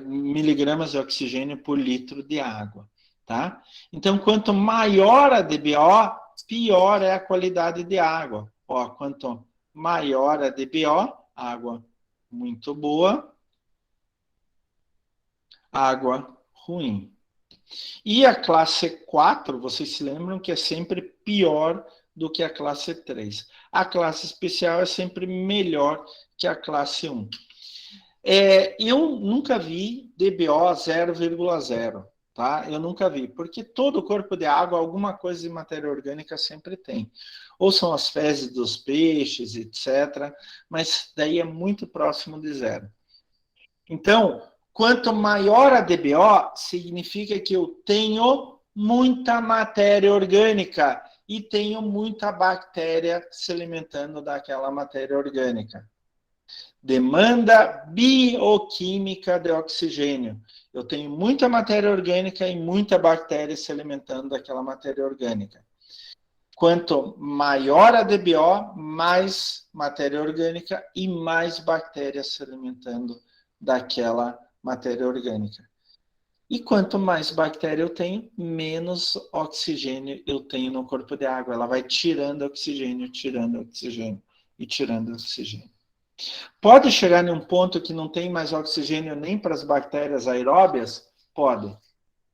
miligramas de oxigênio por litro de água, tá? Então, quanto maior a DBO, pior é a qualidade de água. Ó, quanto maior a DBO, água muito boa, água ruim. E a classe 4, vocês se lembram que é sempre pior do que a classe 3. A classe especial é sempre melhor que a classe 1. Eu nunca vi DBO 0,0, tá? Eu nunca vi, porque todo corpo de água, alguma coisa de matéria orgânica sempre tem. Ou são as fezes dos peixes, etc. Mas daí é muito próximo de zero. Então, quanto maior a DBO, significa que eu tenho muita matéria orgânica e tenho muita bactéria se alimentando daquela matéria orgânica. Demanda bioquímica de oxigênio. Eu tenho muita matéria orgânica e muita bactéria se alimentando daquela matéria orgânica. Quanto maior a DBO, mais matéria orgânica e mais bactérias se alimentando daquela matéria orgânica. E quanto mais bactéria eu tenho, menos oxigênio eu tenho no corpo de água. Ela vai tirando oxigênio e tirando oxigênio. Pode chegar em um ponto que não tem mais oxigênio nem para as bactérias aeróbias? Pode.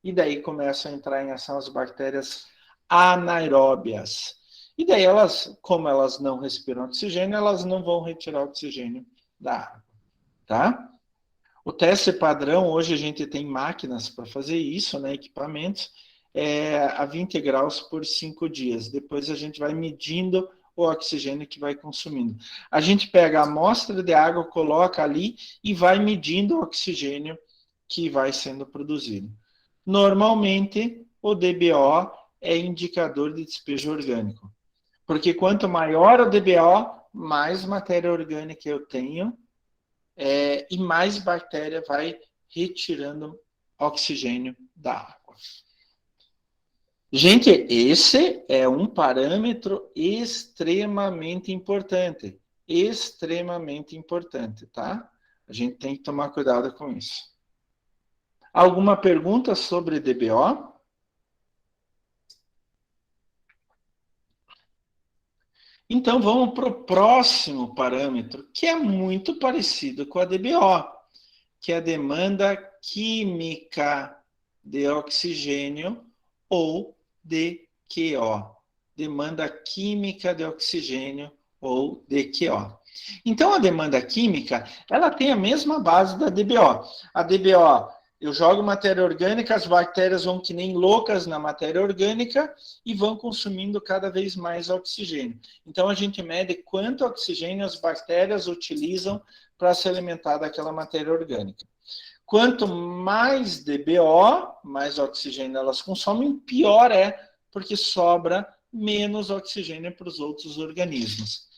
E daí começam a entrar em ação as bactérias anaeróbias. E daí elas, como elas não respiram oxigênio, elas não vão retirar oxigênio da água, tá? O teste padrão, hoje a gente tem máquinas para fazer isso, né, equipamentos, a 20 graus por 5 dias. Depois a gente vai medindo o oxigênio que vai consumindo. A gente pega a amostra de água, coloca ali e vai medindo o oxigênio que vai sendo produzido. Normalmente, o DBO é indicador de despejo orgânico. Porque quanto maior o DBO, mais matéria orgânica eu tenho, e mais bactéria vai retirando oxigênio da água. Gente, esse é um parâmetro extremamente importante. Extremamente importante, tá? A gente tem que tomar cuidado com isso. Alguma pergunta sobre DBO? Então vamos para o próximo parâmetro, que é muito parecido com a DBO, que é a demanda química de oxigênio ou DQO. Demanda química de oxigênio ou DQO. Então a demanda química, ela tem a mesma base da DBO. A DBO, eu jogo matéria orgânica, as bactérias vão que nem loucas na matéria orgânica e vão consumindo cada vez mais oxigênio. Então a gente mede quanto oxigênio as bactérias utilizam para se alimentar daquela matéria orgânica. Quanto mais DBO, mais oxigênio elas consomem, pior é, porque sobra menos oxigênio para os outros organismos.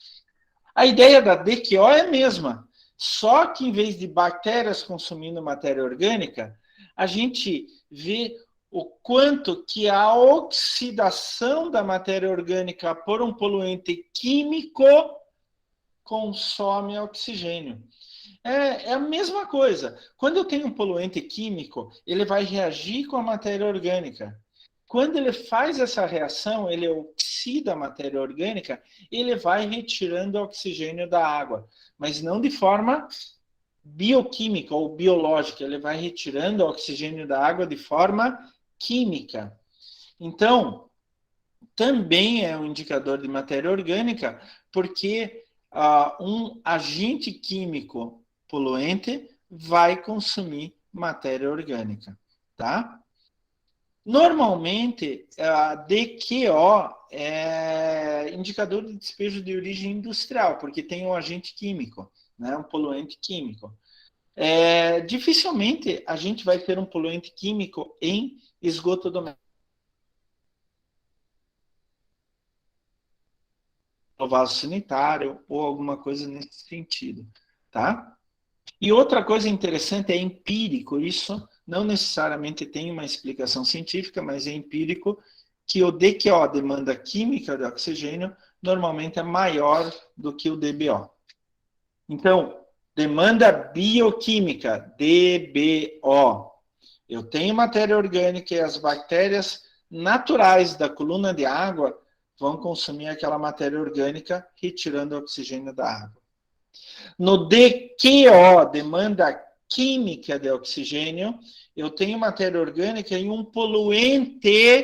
A ideia da DQO é a mesma, só que em vez de bactérias consumindo matéria orgânica, a gente vê o quanto que a oxidação da matéria orgânica por um poluente químico consome oxigênio. É a mesma coisa. Quando eu tenho um poluente químico, ele vai reagir com a matéria orgânica. Quando ele faz essa reação, ele oxida a matéria orgânica, ele vai retirando o oxigênio da água, mas não de forma bioquímica ou biológica, ele vai retirando o oxigênio da água de forma química. Então, também é um indicador de matéria orgânica, porque um agente químico poluente vai consumir matéria orgânica, tá? Normalmente, a DQO é indicador de despejo de origem industrial, porque tem um agente químico, né, um poluente químico. Dificilmente a gente vai ter um poluente químico em esgoto doméstico. No vaso sanitário ou alguma coisa nesse sentido, tá? E outra coisa interessante é empírico, isso não necessariamente tem uma explicação científica, mas é empírico que o DQO, demanda química de oxigênio, normalmente é maior do que o DBO. Então, demanda bioquímica, DBO. Eu tenho matéria orgânica e as bactérias naturais da coluna de água vão consumir aquela matéria orgânica, retirando o oxigênio da água. No DQO, demanda química de oxigênio, eu tenho matéria orgânica e um poluente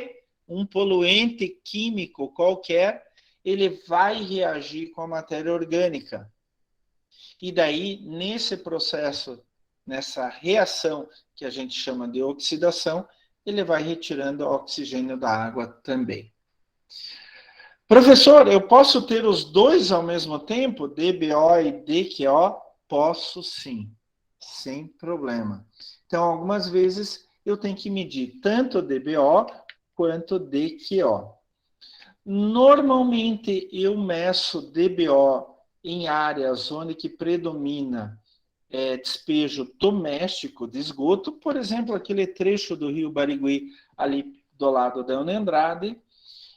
químico qualquer, ele vai reagir com a matéria orgânica. E daí, nesse processo, nessa reação que a gente chama de oxidação, ele vai retirando o oxigênio da água também. Professor, eu posso ter os dois ao mesmo tempo, DBO e DQO? Posso sim, sem problema. Então, algumas vezes eu tenho que medir tanto DBO quanto DQO. Normalmente eu meço DBO em áreas onde que predomina despejo doméstico de esgoto, por exemplo, aquele trecho do Rio Barigui ali do lado da Andrade,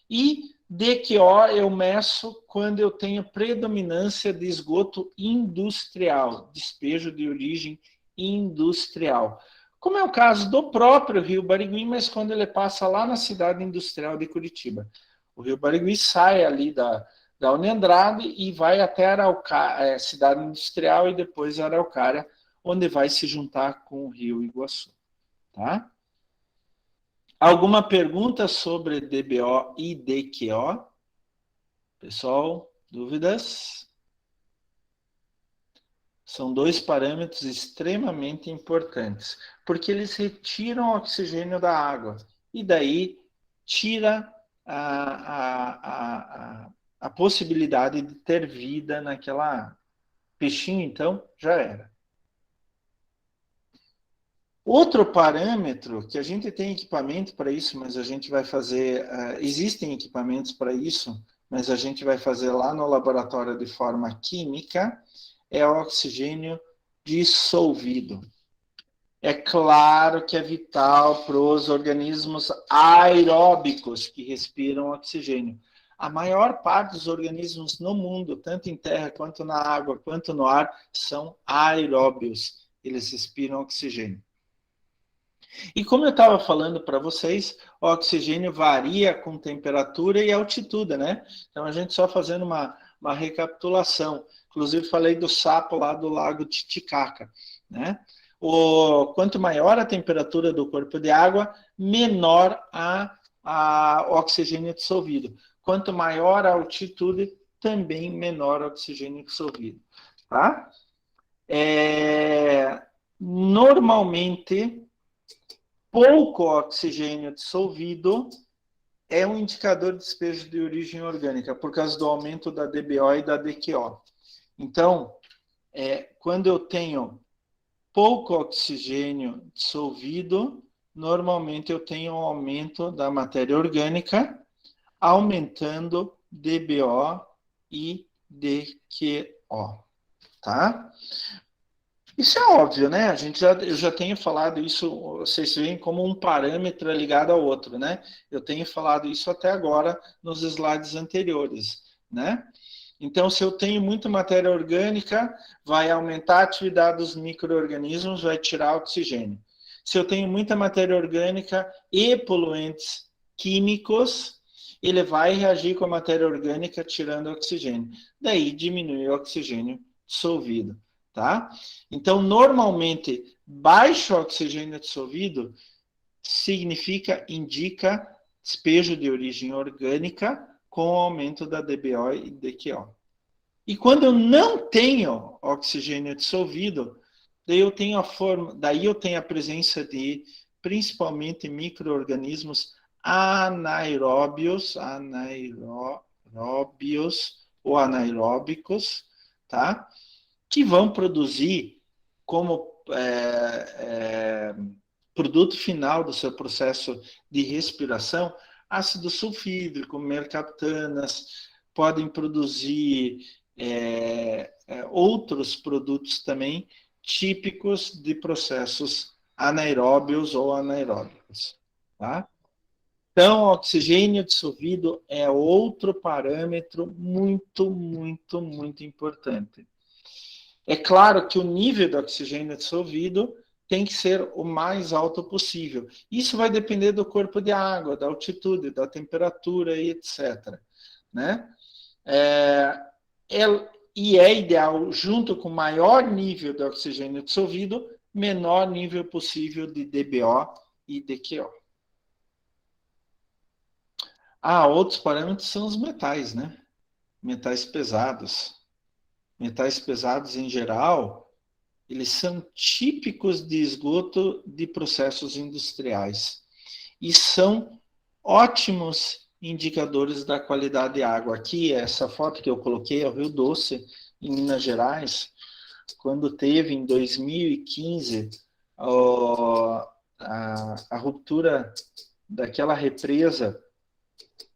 e DQO eu meço quando eu tenho predominância de esgoto industrial, despejo de origem industrial. Como é o caso do próprio Rio Barigui, mas quando ele passa lá na cidade industrial de Curitiba. O Rio Barigui sai ali da Andrade e vai até Araucária, cidade industrial, e depois Araucária, onde vai se juntar com o Rio Iguaçu. Tá? Alguma pergunta sobre DBO e DQO? Pessoal, dúvidas? São dois parâmetros extremamente importantes, porque eles retiram o oxigênio da água e daí tira a possibilidade de ter vida naquela água. Peixinho, então, já era. Outro parâmetro, que a gente tem equipamento para isso, mas a gente vai fazer... existem equipamentos para isso, mas a gente vai fazer lá no laboratório de forma química, é o oxigênio dissolvido. É claro que é vital para os organismos aeróbicos que respiram oxigênio. A maior parte dos organismos no mundo, tanto em terra, quanto na água, quanto no ar, são aeróbios. Eles respiram oxigênio. E como eu estava falando para vocês, o oxigênio varia com temperatura e altitude, né? Então, a gente só fazendo uma recapitulação. Inclusive, falei do sapo lá do Lago Titicaca, né? Quanto maior a temperatura do corpo de água, menor a oxigênio dissolvido. Quanto maior a altitude, também menor o oxigênio dissolvido. Tá? Normalmente, pouco oxigênio dissolvido é um indicador de despejo de origem orgânica, por causa do aumento da DBO e da DQO. Então, quando eu tenho pouco oxigênio dissolvido, normalmente eu tenho um aumento da matéria orgânica, aumentando DBO e DQO, tá? Isso é óbvio, né? Eu já tenho falado isso, vocês veem como um parâmetro ligado ao outro, né? Eu tenho falado isso até agora nos slides anteriores, né? Então, se eu tenho muita matéria orgânica, vai aumentar a atividade dos micro-organismos, vai tirar oxigênio. Se eu tenho muita matéria orgânica e poluentes químicos, ele vai reagir com a matéria orgânica tirando oxigênio. Daí diminui o oxigênio dissolvido, tá? Então, normalmente, baixo oxigênio dissolvido indica despejo de origem orgânica com o aumento da DBO e DQO. E quando eu não tenho oxigênio dissolvido, daí eu tenho a presença de principalmente micro-organismos anaeróbios ou anaeróbicos, tá? Que vão produzir como produto final do seu processo de respiração ácido sulfídrico, mercaptanas, podem produzir outros produtos também típicos de processos anaeróbios ou anaeróbicos. Tá? Então, o oxigênio dissolvido é outro parâmetro muito, muito, muito importante. É claro que o nível de oxigênio dissolvido tem que ser o mais alto possível. Isso vai depender do corpo de água, da altitude, da temperatura e etc. Né? E é ideal, junto com maior nível de oxigênio dissolvido, menor nível possível de DBO e DQO. Outros parâmetros são os metais, né? Metais pesados. Metais pesados, em geral, eles são típicos de esgoto de processos industriais e são ótimos indicadores da qualidade de água. Aqui, essa foto que eu coloquei é o Rio Doce, em Minas Gerais, quando teve, em 2015, a ruptura daquela represa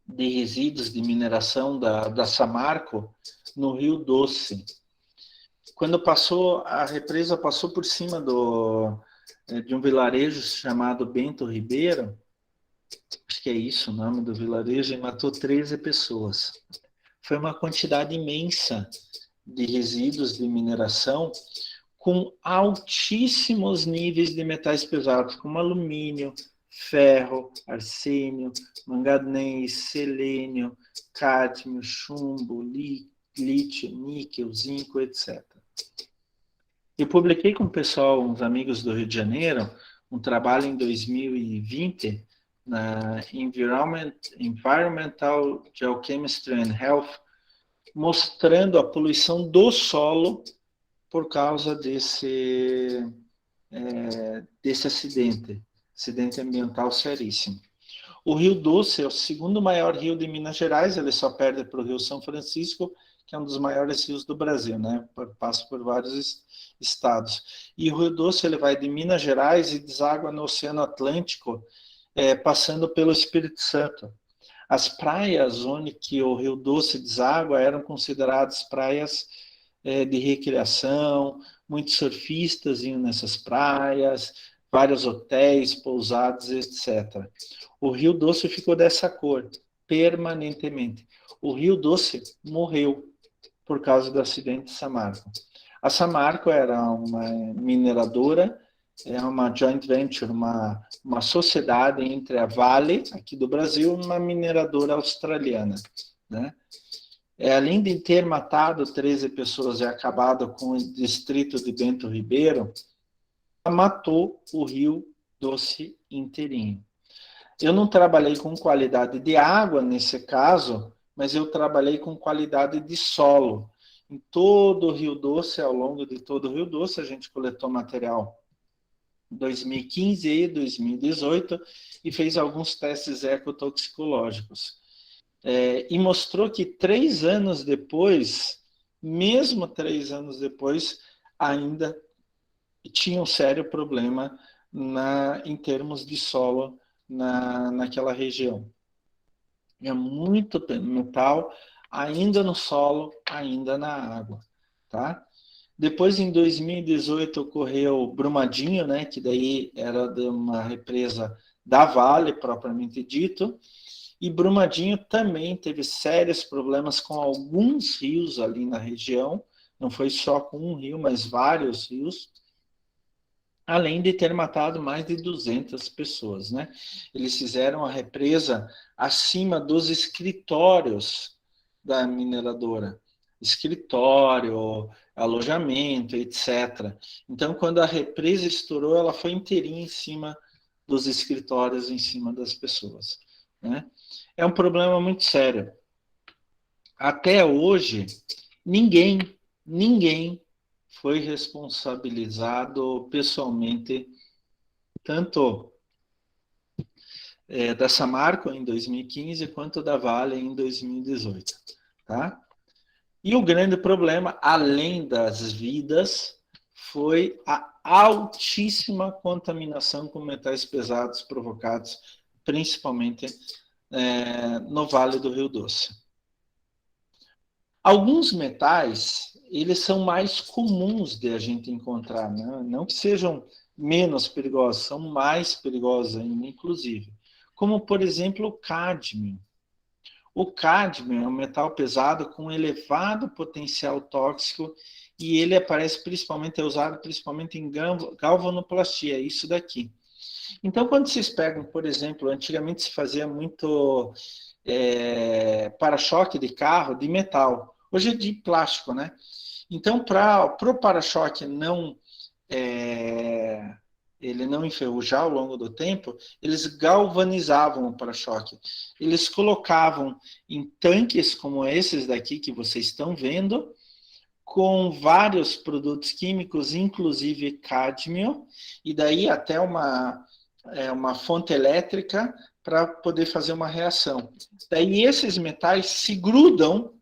de resíduos de mineração da Samarco no Rio Doce. Quando a represa passou por cima de um vilarejo chamado Bento Ribeiro, acho que é isso o nome do vilarejo, e matou 13 pessoas. Foi uma quantidade imensa de resíduos de mineração com altíssimos níveis de metais pesados, como alumínio, ferro, arsênio, manganês, selênio, cádmio, chumbo, lítio, níquel, zinco, etc. Eu publiquei com o pessoal, uns amigos do Rio de Janeiro, um trabalho em 2020 na Environmental Geochemistry and Health, mostrando a poluição do solo por causa desse acidente ambiental seríssimo. O Rio Doce é o segundo maior rio de Minas Gerais, ele só perde para o Rio São Francisco, que é um dos maiores rios do Brasil, né? Passa por vários estados. E o Rio Doce ele vai de Minas Gerais e deságua no Oceano Atlântico, passando pelo Espírito Santo. As praias onde que o Rio Doce deságua eram consideradas praias de recreação, muitos surfistas iam nessas praias, vários hotéis, pousadas, etc. O Rio Doce ficou dessa cor, permanentemente. O Rio Doce morreu por causa do acidente de Samarco. A Samarco era uma mineradora, é uma joint venture, uma sociedade entre a Vale, aqui do Brasil, e uma mineradora australiana, né? Além de ter matado 13 pessoas e acabado com o distrito de Bento Ribeiro, matou o Rio Doce inteirinho. Eu não trabalhei com qualidade de água nesse caso, mas eu trabalhei com qualidade de solo. Em todo o Rio Doce, ao longo de todo o Rio Doce, a gente coletou material em 2015 e 2018 e fez alguns testes ecotoxicológicos. E mostrou que 3 anos depois, mesmo 3 anos depois, ainda tinha um sério problema em termos de solo naquela região. É muito metal, ainda no solo, ainda na água. Tá? Depois, em 2018, ocorreu Brumadinho, né, que daí era de uma represa da Vale, propriamente dito, e Brumadinho também teve sérios problemas com alguns rios ali na região, não foi só com um rio, mas vários rios, além de ter matado mais de 200 pessoas, né? Eles fizeram a represa acima dos escritórios da mineradora, escritório, alojamento, etc. Então, quando a represa estourou, ela foi inteirinha em cima dos escritórios, em cima das pessoas, né? É um problema muito sério. Até hoje, ninguém foi responsabilizado pessoalmente, tanto da Samarco em 2015, quanto da Vale em 2018. Tá? E o grande problema, além das vidas, foi a altíssima contaminação com metais pesados provocados principalmente no Vale do Rio Doce. Alguns metais, eles são mais comuns de a gente encontrar, né? Não que sejam menos perigosos, são mais perigosos ainda, inclusive. Como, por exemplo, o cádmio. O cádmio é um metal pesado com elevado potencial tóxico e ele aparece principalmente, é usado principalmente em galvanoplastia, isso daqui. Então, quando vocês pegam, por exemplo, antigamente se fazia muito para-choque de carro de metal, hoje é de plástico, né? Então, para o para-choque ele não enferrujar ao longo do tempo, eles galvanizavam o para-choque. Eles colocavam em tanques como esses daqui que vocês estão vendo, com vários produtos químicos, inclusive cádmio, e daí até uma fonte elétrica para poder fazer uma reação. Daí esses metais se grudam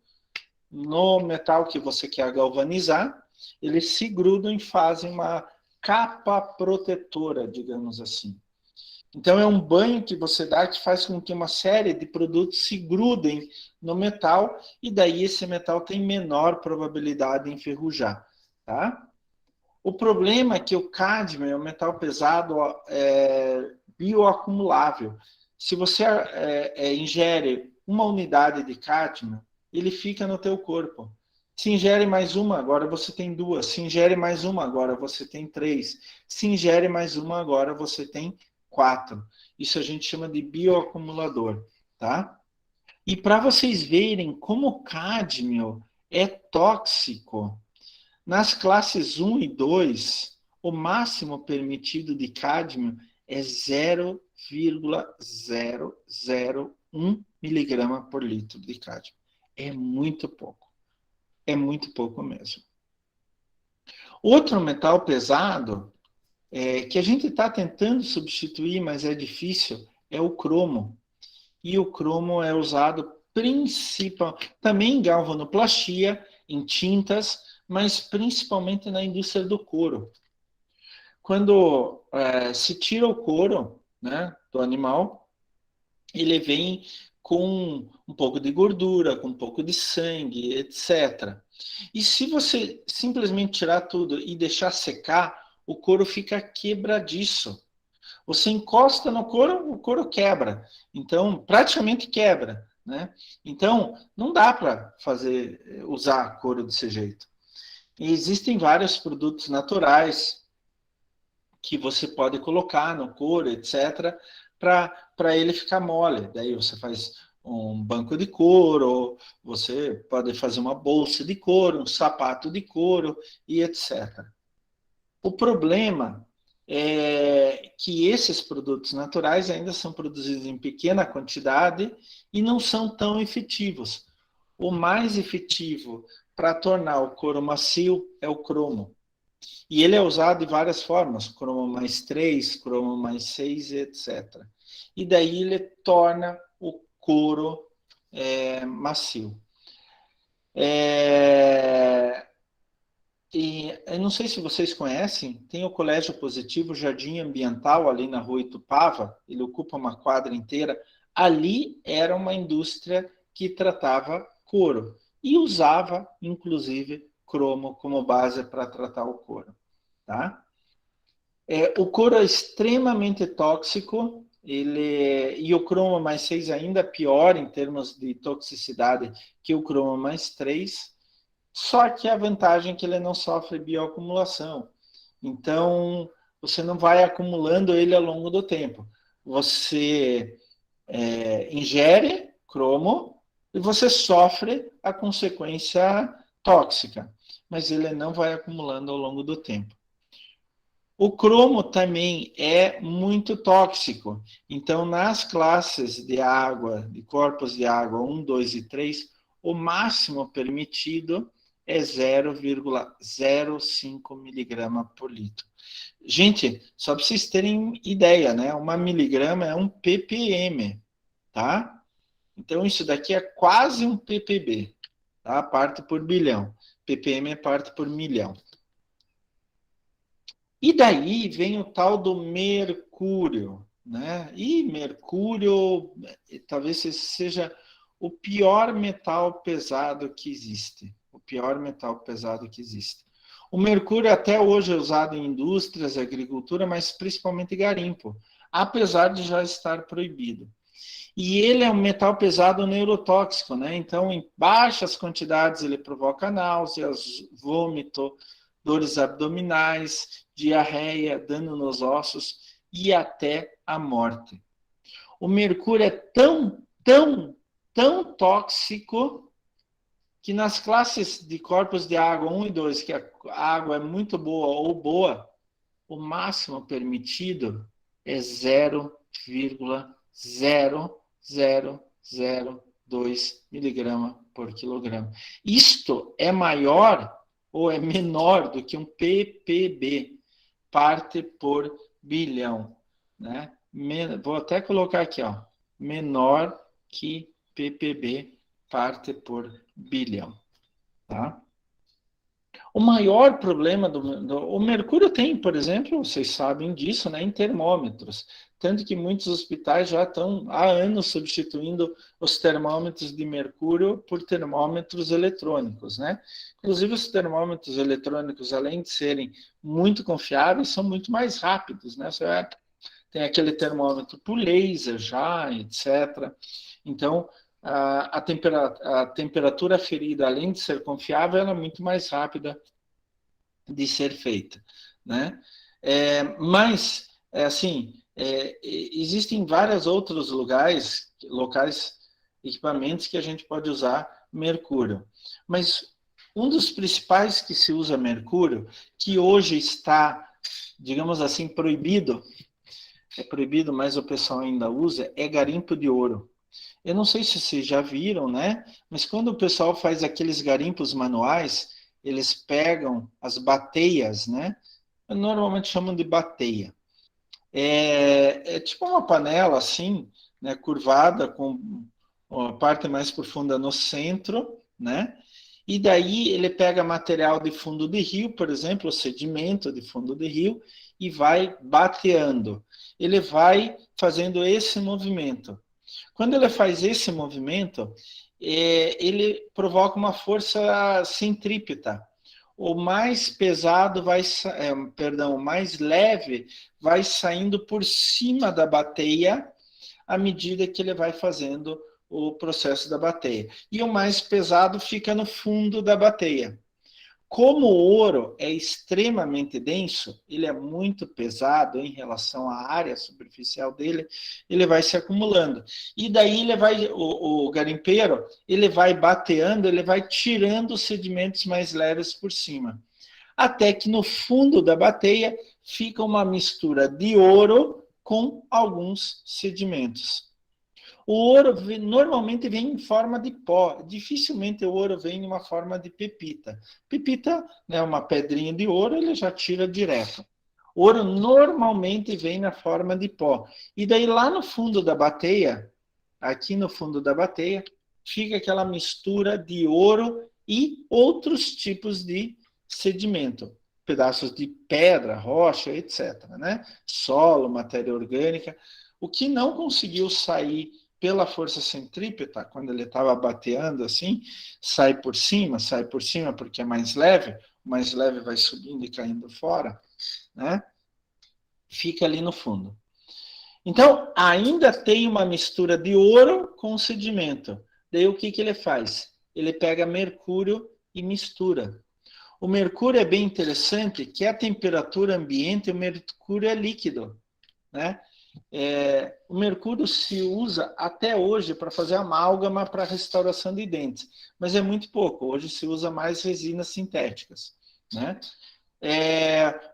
no metal que você quer galvanizar, eles se grudam e fazem uma capa protetora, digamos assim. Então, é um banho que você dá que faz com que uma série de produtos se grudem no metal e daí esse metal tem menor probabilidade de enferrujar, tá? O problema é que o cádmio é um metal pesado bioacumulável. Se você ingere uma unidade de cádmio, ele fica no teu corpo. Se ingere mais uma, agora você tem duas. Se ingere mais uma, agora você tem três. Se ingere mais uma, agora você tem quatro. Isso a gente chama de bioacumulador, tá? E para vocês verem como o cádmio é tóxico, nas classes 1 e 2, o máximo permitido de cádmio é 0,001 miligrama por litro de cádmio. É muito pouco. É muito pouco mesmo. Outro metal pesado que a gente está tentando substituir, mas é difícil, é o cromo. E o cromo é usado também em galvanoplastia, em tintas, mas principalmente na indústria do couro. Quando se tira o couro, né, do animal, ele vem com um pouco de gordura, com um pouco de sangue, etc. E se você simplesmente tirar tudo e deixar secar, o couro fica quebradiço. Você encosta no couro, o couro quebra. Então, praticamente quebra, né? Então, não dá para usar couro desse jeito. E existem vários produtos naturais que você pode colocar no couro, etc., para ele ficar mole. Daí você faz um banco de couro, você pode fazer uma bolsa de couro, um sapato de couro e etc. O problema é que esses produtos naturais ainda são produzidos em pequena quantidade e não são tão efetivos. O mais efetivo para tornar o couro macio é o cromo. E ele é usado de várias formas, cromo mais 3, cromo mais 6, etc. E daí ele torna o couro macio. E eu não sei se vocês conhecem, tem o Colégio Positivo Jardim Ambiental ali na rua Itupava, ele ocupa uma quadra inteira. Ali era uma indústria que tratava couro e usava, inclusive, cromo como base para tratar o couro. Tá? O couro é extremamente tóxico, e o cromo mais 6 ainda pior em termos de toxicidade que o cromo mais 3. Só que a vantagem é que ele não sofre bioacumulação. Então, você não vai acumulando ele ao longo do tempo. Você ingere cromo e você sofre a consequência tóxica, mas ele não vai acumulando ao longo do tempo. O cromo também é muito tóxico. Então, nas classes de água, de corpos de água 1, 2 e 3, o máximo permitido é 0,05 miligrama por litro. Gente, só para vocês terem ideia, né? 1 miligrama é um ppm, tá? Então, isso daqui é quase um ppb, tá? Parte por bilhão. ppm é parte por milhão. E daí vem o tal do mercúrio, né? E mercúrio talvez seja o pior metal pesado que existe. O pior metal pesado que existe. O mercúrio até hoje é usado em indústrias, agricultura, mas principalmente garimpo, apesar de já estar proibido. E ele é um metal pesado neurotóxico, né? Então, em baixas quantidades, ele provoca náuseas, vômito, dores abdominais, diarreia, dano nos ossos e até a morte. O mercúrio é tão tóxico que nas classes de corpos de água 1 e 2, que a água é muito boa ou boa, o máximo permitido é 0,0002 miligrama por quilograma. Isto é maior ou é menor do que um ppb, parte por bilhão, né? Vou até colocar aqui, ó, menor que ppb, parte por bilhão, tá? O maior problema o mercúrio tem, por exemplo, vocês sabem disso, né, em termômetros. Tanto que muitos hospitais já estão há anos substituindo os termômetros de mercúrio por termômetros eletrônicos, né? Inclusive, os termômetros eletrônicos, além de serem muito confiáveis, são muito mais rápidos, né? Você tem aquele termômetro por laser já, etc. Então, a temperatura ferida, além de ser confiável, ela é muito mais rápida de ser feita, né? Mas, assim, existem vários outros locais, equipamentos que a gente pode usar mercúrio. Mas um dos principais que se usa mercúrio, que hoje está, digamos assim, proibido, mas o pessoal ainda usa, é garimpo de ouro. Eu não sei se vocês já viram, né? Mas quando o pessoal faz aqueles garimpos manuais, eles pegam as bateias, né? Normalmente chamam de bateia. É tipo uma panela assim, né? Curvada, com a parte mais profunda no centro, né? E daí ele pega material de fundo de rio, por exemplo, sedimento de fundo de rio, e vai bateando. Ele vai fazendo esse movimento. Quando ele faz esse movimento, ele provoca uma força centrípeta. O mais pesado vai, o mais leve vai saindo por cima da bateia à medida que ele vai fazendo o processo da bateia. E o mais pesado fica no fundo da bateia. Como o ouro é extremamente denso, ele é muito pesado em relação à área superficial dele, ele vai se acumulando. E daí o garimpeiro, ele vai bateando, ele vai tirando os sedimentos mais leves por cima. Até que no fundo da bateia fica uma mistura de ouro com alguns sedimentos. O ouro normalmente vem em forma de pó, dificilmente o ouro vem em uma forma de pepita. Pepita é, né, uma pedrinha de ouro, ele já tira direto. O ouro normalmente vem na forma de pó. E daí lá no fundo da bateia, aqui no fundo da bateia, fica aquela mistura de ouro e outros tipos de sedimento. Pedaços de pedra, rocha, etc. Né? Solo, matéria orgânica. O que não conseguiu sair pela força centrípeta, quando ele estava bateando assim, sai por cima porque é mais leve, o mais leve vai subindo e caindo fora, né? Fica ali no fundo. Então, ainda tem uma mistura de ouro com sedimento. Daí o que ele faz? Ele pega mercúrio e mistura. O mercúrio é bem interessante, que a temperatura ambiente, o mercúrio é líquido, né? O mercúrio se usa até hoje para fazer amálgama para restauração de dentes, mas é muito pouco. Hoje se usa mais resinas sintéticas, né?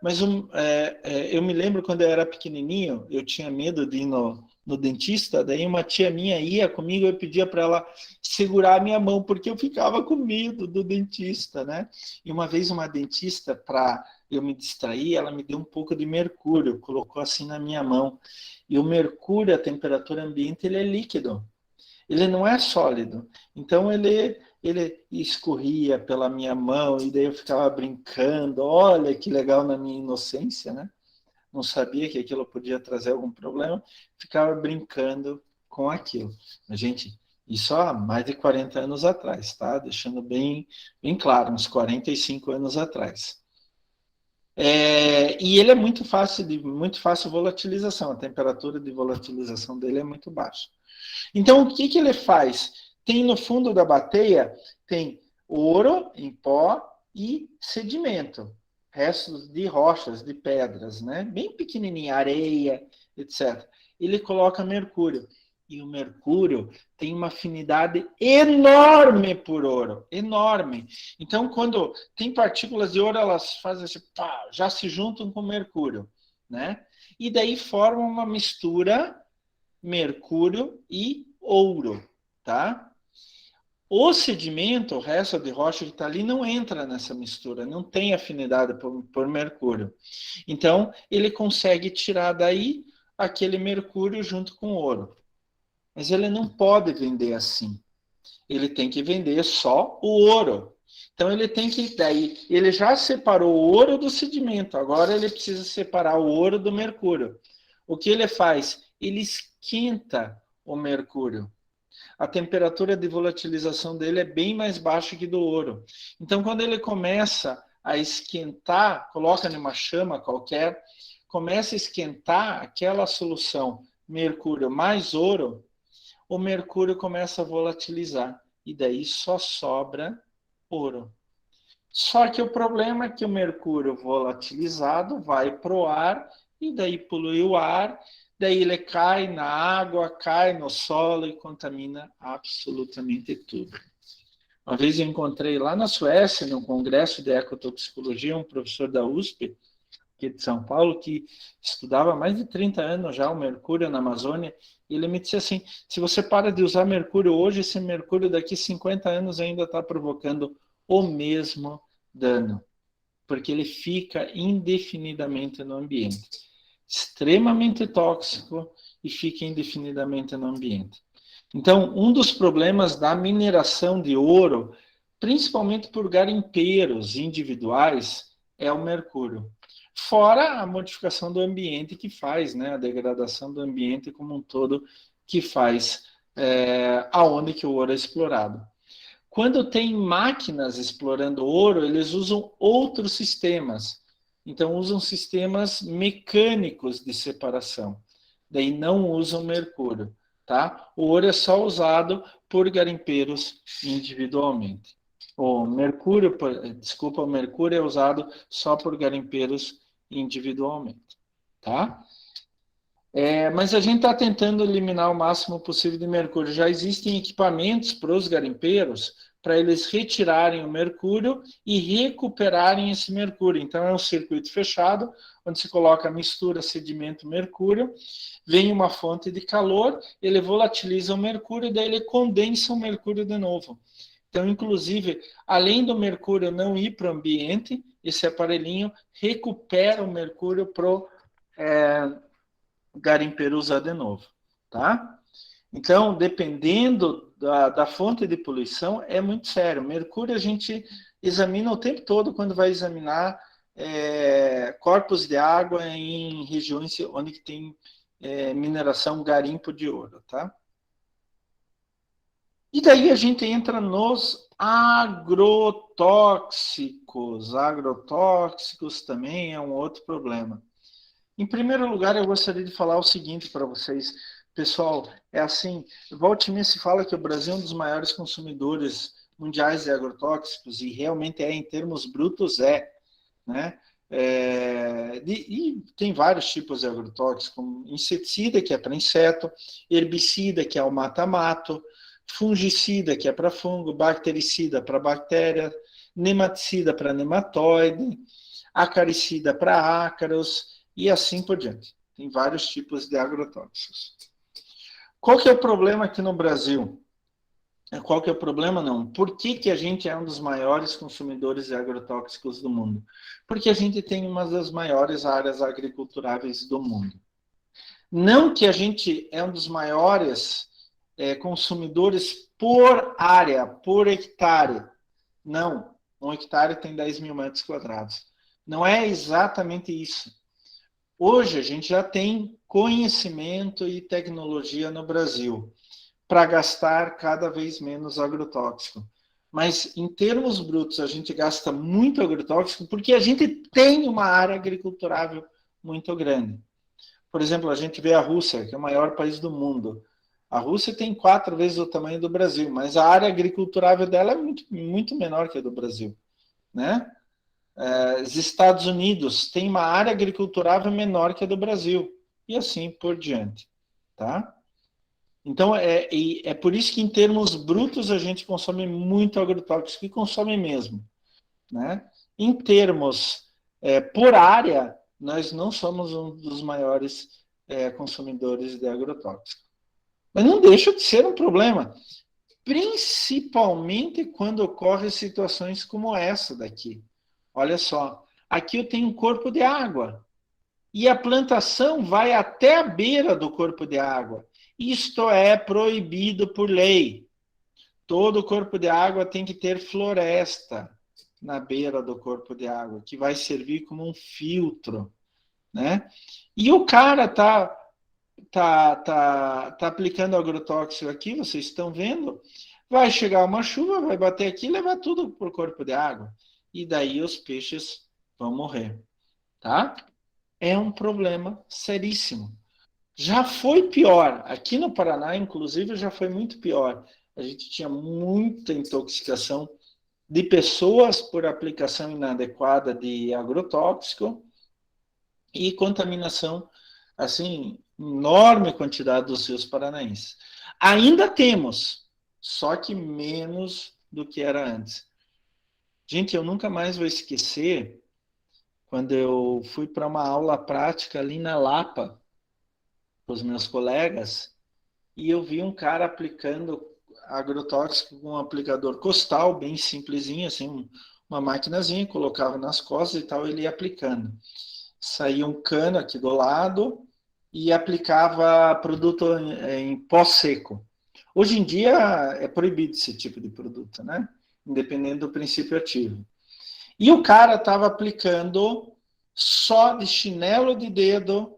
Mas eu me lembro quando eu era pequenininho, eu tinha medo de ir no dentista, daí uma tia minha ia comigo, eu pedia para ela segurar a minha mão, porque eu ficava com medo do dentista, né? E uma vez uma dentista, para eu me distrair, ela me deu um pouco de mercúrio, colocou assim na minha mão. E o mercúrio, a temperatura ambiente, ele é líquido, ele não é sólido. Então ele escorria pela minha mão e daí eu ficava brincando. Olha que legal, na minha inocência, né? Não sabia que aquilo podia trazer algum problema, ficava brincando com aquilo. Mas, gente, isso há mais de 40 anos atrás, tá? Deixando bem claro, uns 45 anos atrás. E ele é muito fácil volatilização, a temperatura de volatilização dele é muito baixa. Então, o que ele faz? Tem no fundo da bateia, tem ouro em pó e sedimento, restos de rochas, de pedras, né? Bem pequenininha, areia, etc. Ele coloca mercúrio. E o mercúrio tem uma afinidade enorme por ouro, enorme. Então, quando tem partículas de ouro, elas fazem assim, pá, já se juntam com mercúrio, né? E daí formam uma mistura mercúrio e ouro, tá? O sedimento, o resto de rocha que está ali, não entra nessa mistura, não tem afinidade por mercúrio. Então, ele consegue tirar daí aquele mercúrio junto com o ouro. Mas ele não pode vender assim. Ele tem que vender só o ouro. Então, ele tem que, daí, ele já separou o ouro do sedimento, agora ele precisa separar o ouro do mercúrio. O que ele faz? Ele esquenta o mercúrio. A temperatura de volatilização dele é bem mais baixa que do ouro. Então, quando ele começa a esquentar, coloca numa chama qualquer, começa a esquentar aquela solução mercúrio mais ouro, o mercúrio começa a volatilizar. E daí só sobra ouro. Só que o problema é que o mercúrio volatilizado vai para o ar e daí polui o ar, daí ele cai na água, cai no solo e contamina absolutamente tudo. Uma vez eu encontrei lá na Suécia, no congresso de ecotoxicologia, um professor da USP, aqui de São Paulo, que estudava há mais de 30 anos já o mercúrio na Amazônia, e ele me disse assim, se você para de usar mercúrio hoje, esse mercúrio daqui 50 anos ainda está provocando o mesmo dano, porque ele fica indefinidamente no ambiente. Extremamente tóxico e fica indefinidamente no ambiente. Então, um dos problemas da mineração de ouro, principalmente por garimpeiros individuais, é o mercúrio. Fora a modificação do ambiente que faz, né, a degradação do ambiente como um todo que faz aonde que o ouro é explorado. Quando tem máquinas explorando ouro, eles usam outros sistemas. Então, usam sistemas mecânicos de separação. Daí não usam mercúrio, tá? O ouro é só usado por garimpeiros individualmente. O mercúrio é usado só por garimpeiros individualmente, tá? Mas a gente está tentando eliminar o máximo possível de mercúrio. Já existem equipamentos para os garimpeiros para eles retirarem o mercúrio e recuperarem esse mercúrio. Então, é um circuito fechado, onde se coloca a mistura sedimento-mercúrio, vem uma fonte de calor, ele volatiliza o mercúrio e daí ele condensa o mercúrio de novo. Então, inclusive, além do mercúrio não ir para o ambiente, esse aparelhinho recupera o mercúrio para o garimpeiro usar de novo, tá? Então, dependendo da fonte de poluição, é muito sério. Mercúrio a gente examina o tempo todo quando vai examinar corpos de água em regiões onde tem mineração garimpo de ouro, tá? E daí a gente entra nos agrotóxicos. Agrotóxicos também é um outro problema. Em primeiro lugar, eu gostaria de falar o seguinte para vocês. Pessoal, é assim, volta e meia se fala que o Brasil é um dos maiores consumidores mundiais de agrotóxicos, e realmente em termos brutos, né? E tem vários tipos de agrotóxicos, como inseticida, que é para inseto, herbicida, que é o mata-mato, fungicida, que é para fungo, bactericida para bactéria, nematicida para nematóide, acaricida para ácaros, e assim por diante. Tem vários tipos de agrotóxicos. Qual que é o problema aqui no Brasil? Qual que é o problema? Não. Por que a gente é um dos maiores consumidores de agrotóxicos do mundo? Porque a gente tem uma das maiores áreas agriculturáveis do mundo. Não que a gente é um dos maiores consumidores por área, por hectare. Não. Um hectare tem 10 mil metros quadrados. Não é exatamente isso. Hoje a gente já tem conhecimento e tecnologia no Brasil para gastar cada vez menos agrotóxico. Mas em termos brutos a gente gasta muito agrotóxico porque a gente tem uma área agriculturável muito grande. Por exemplo, a gente vê a Rússia, que é o maior país do mundo. A Rússia tem 4 vezes o tamanho do Brasil, mas a área agriculturável dela é muito, muito menor que a do Brasil, né? Os Estados Unidos têm uma área agriculturável menor que a do Brasil, e assim por diante, tá? Então, é por isso que, em termos brutos, a gente consome muito agrotóxico, e consome mesmo, né? Em termos por área, nós não somos um dos maiores consumidores de agrotóxico. Mas não deixa de ser um problema, principalmente quando ocorrem situações como essa daqui. Olha só, aqui eu tenho um corpo de água, e a plantação vai até a beira do corpo de água. Isto é proibido por lei. Todo corpo de água tem que ter floresta na beira do corpo de água, que vai servir como um filtro, né? E o cara tá aplicando agrotóxico aqui, vocês estão vendo? Vai chegar uma chuva, vai bater aqui e levar tudo para o corpo de água. E daí os peixes vão morrer, tá? É um problema seríssimo. Já foi pior. Aqui no Paraná, inclusive, já foi muito pior. A gente tinha muita intoxicação de pessoas por aplicação inadequada de agrotóxico e contaminação, assim, enorme quantidade dos rios paranaenses. Ainda temos, só que menos do que era antes. Gente, eu nunca mais vou esquecer quando eu fui para uma aula prática ali na Lapa, com os meus colegas, e eu vi um cara aplicando agrotóxico com um aplicador costal, bem simplesinho, assim, uma maquinazinha, colocava nas costas e tal, ele ia aplicando. Saía um cano aqui do lado e aplicava produto em pó seco. Hoje em dia é proibido esse tipo de produto, né? Independente do princípio ativo. E o cara estava aplicando só de chinelo de dedo,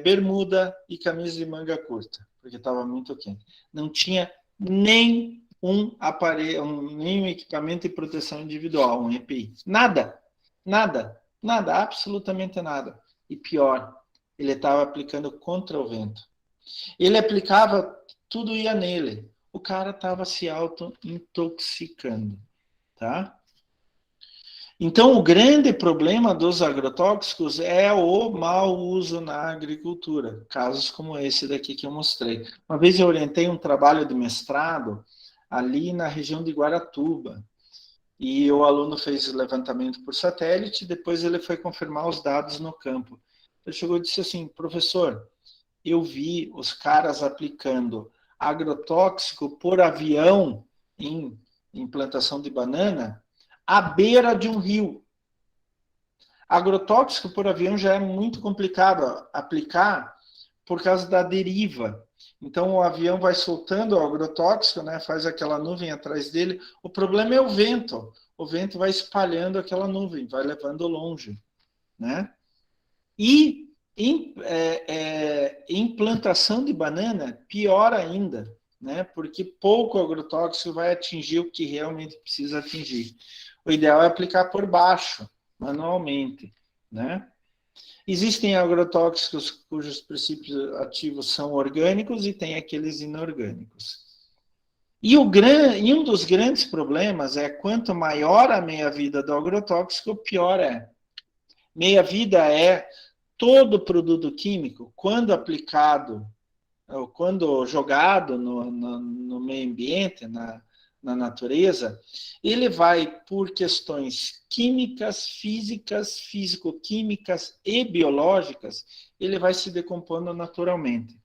bermuda e camisa de manga curta, porque estava muito quente. Não tinha nem um aparelho, nem um equipamento de proteção individual, um EPI. Nada, nada, nada, absolutamente nada. E pior, ele estava aplicando contra o vento. Ele aplicava, tudo ia nele. O cara estava se auto-intoxicando, tá? Então, o grande problema dos agrotóxicos é o mau uso na agricultura, casos como esse daqui que eu mostrei. Uma vez eu orientei um trabalho de mestrado ali na região de Guaratuba, e o aluno fez levantamento por satélite, depois ele foi confirmar os dados no campo. Ele chegou e disse assim, professor, eu vi os caras aplicando agrotóxico por avião em plantação de banana, à beira de um rio. Agrotóxico por avião já é muito complicado aplicar por causa da deriva. Então o avião vai soltando o agrotóxico, né, faz aquela nuvem atrás dele. O problema é o vento. O vento vai espalhando aquela nuvem, vai levando longe, né? E em plantação de banana, pior ainda, né? Porque pouco agrotóxico vai atingir o que realmente precisa atingir. O ideal é aplicar por baixo, manualmente, né? Existem agrotóxicos cujos princípios ativos são orgânicos e tem aqueles inorgânicos. E um dos grandes problemas é quanto maior a meia-vida do agrotóxico, pior é. Meia-vida é todo produto químico, quando aplicado, ou quando jogado no meio ambiente, na natureza, ele vai, por questões químicas, físicas, físico-químicas e biológicas, ele vai se decompondo naturalmente.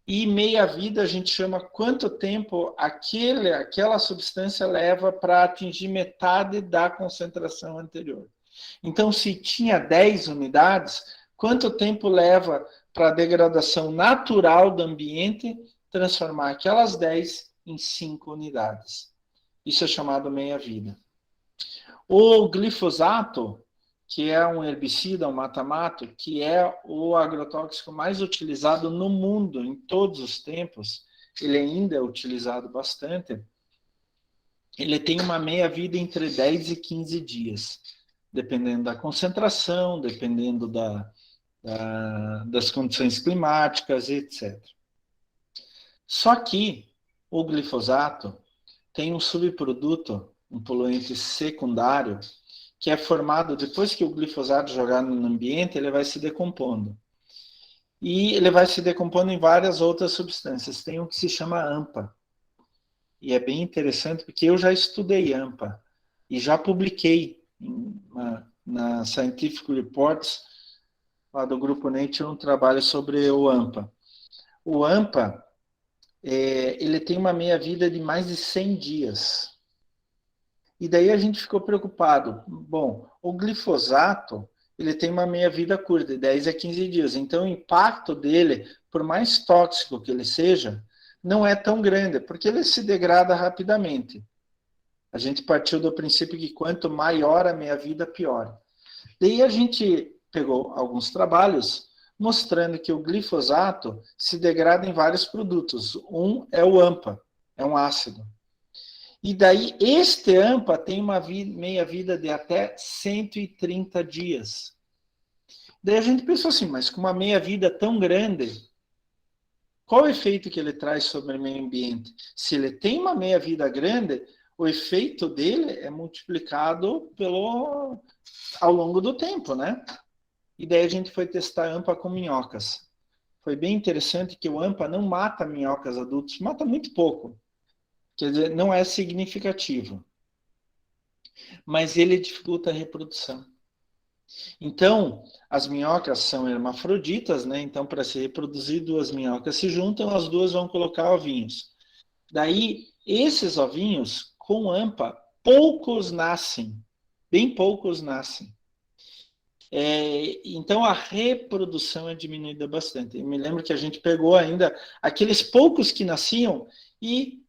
E meia-vida a gente chama quanto tempo aquela substância leva para atingir metade da concentração anterior. Então, se tinha 10 unidades, quanto tempo leva para a degradação natural do ambiente transformar aquelas 10 em 5 unidades? Isso é chamado meia-vida. O glifosato, que é um herbicida, um mata-mato, que é o agrotóxico mais utilizado no mundo em todos os tempos, ele ainda é utilizado bastante, ele tem uma meia-vida entre 10 e 15 dias, dependendo da concentração, dependendo das condições climáticas, etc. Só que o glifosato tem um subproduto, um poluente secundário, que é formado depois que o glifosato jogar no ambiente, ele vai se decompondo. E ele vai se decompondo em várias outras substâncias. Tem um que se chama AMPA. E é bem interessante porque eu já estudei AMPA e já publiquei na Scientific Reports, lá do grupo Nature, um trabalho sobre o AMPA. O AMPA, ele tem uma meia-vida de mais de 100 dias. E daí a gente ficou preocupado. Bom, o glifosato, ele tem uma meia-vida curta, de 10 a 15 dias. Então, o impacto dele, por mais tóxico que ele seja, não é tão grande, porque ele se degrada rapidamente. A gente partiu do princípio que quanto maior a meia-vida, pior. Daí a gente pegou alguns trabalhos mostrando que o glifosato se degrada em vários produtos. Um é o AMPA, é um ácido. E daí, este AMPA tem uma meia-vida de até 130 dias. Daí a gente pensou assim, mas com uma meia-vida tão grande, qual o efeito que ele traz sobre o meio ambiente? Se ele tem uma meia-vida grande, o efeito dele é multiplicado ao longo do tempo, né? E daí a gente foi testar AMPA com minhocas. Foi bem interessante que o AMPA não mata minhocas adultos, mata muito pouco. Quer dizer, não é significativo. Mas ele dificulta a reprodução. Então, as minhocas são hermafroditas, né? Então, para se reproduzir, duas minhocas se juntam, as duas vão colocar ovinhos. Daí, esses ovinhos, com AMPA, poucos nascem, bem poucos nascem. Então, a reprodução é diminuída bastante. Eu me lembro que a gente pegou ainda aqueles poucos que nasciam e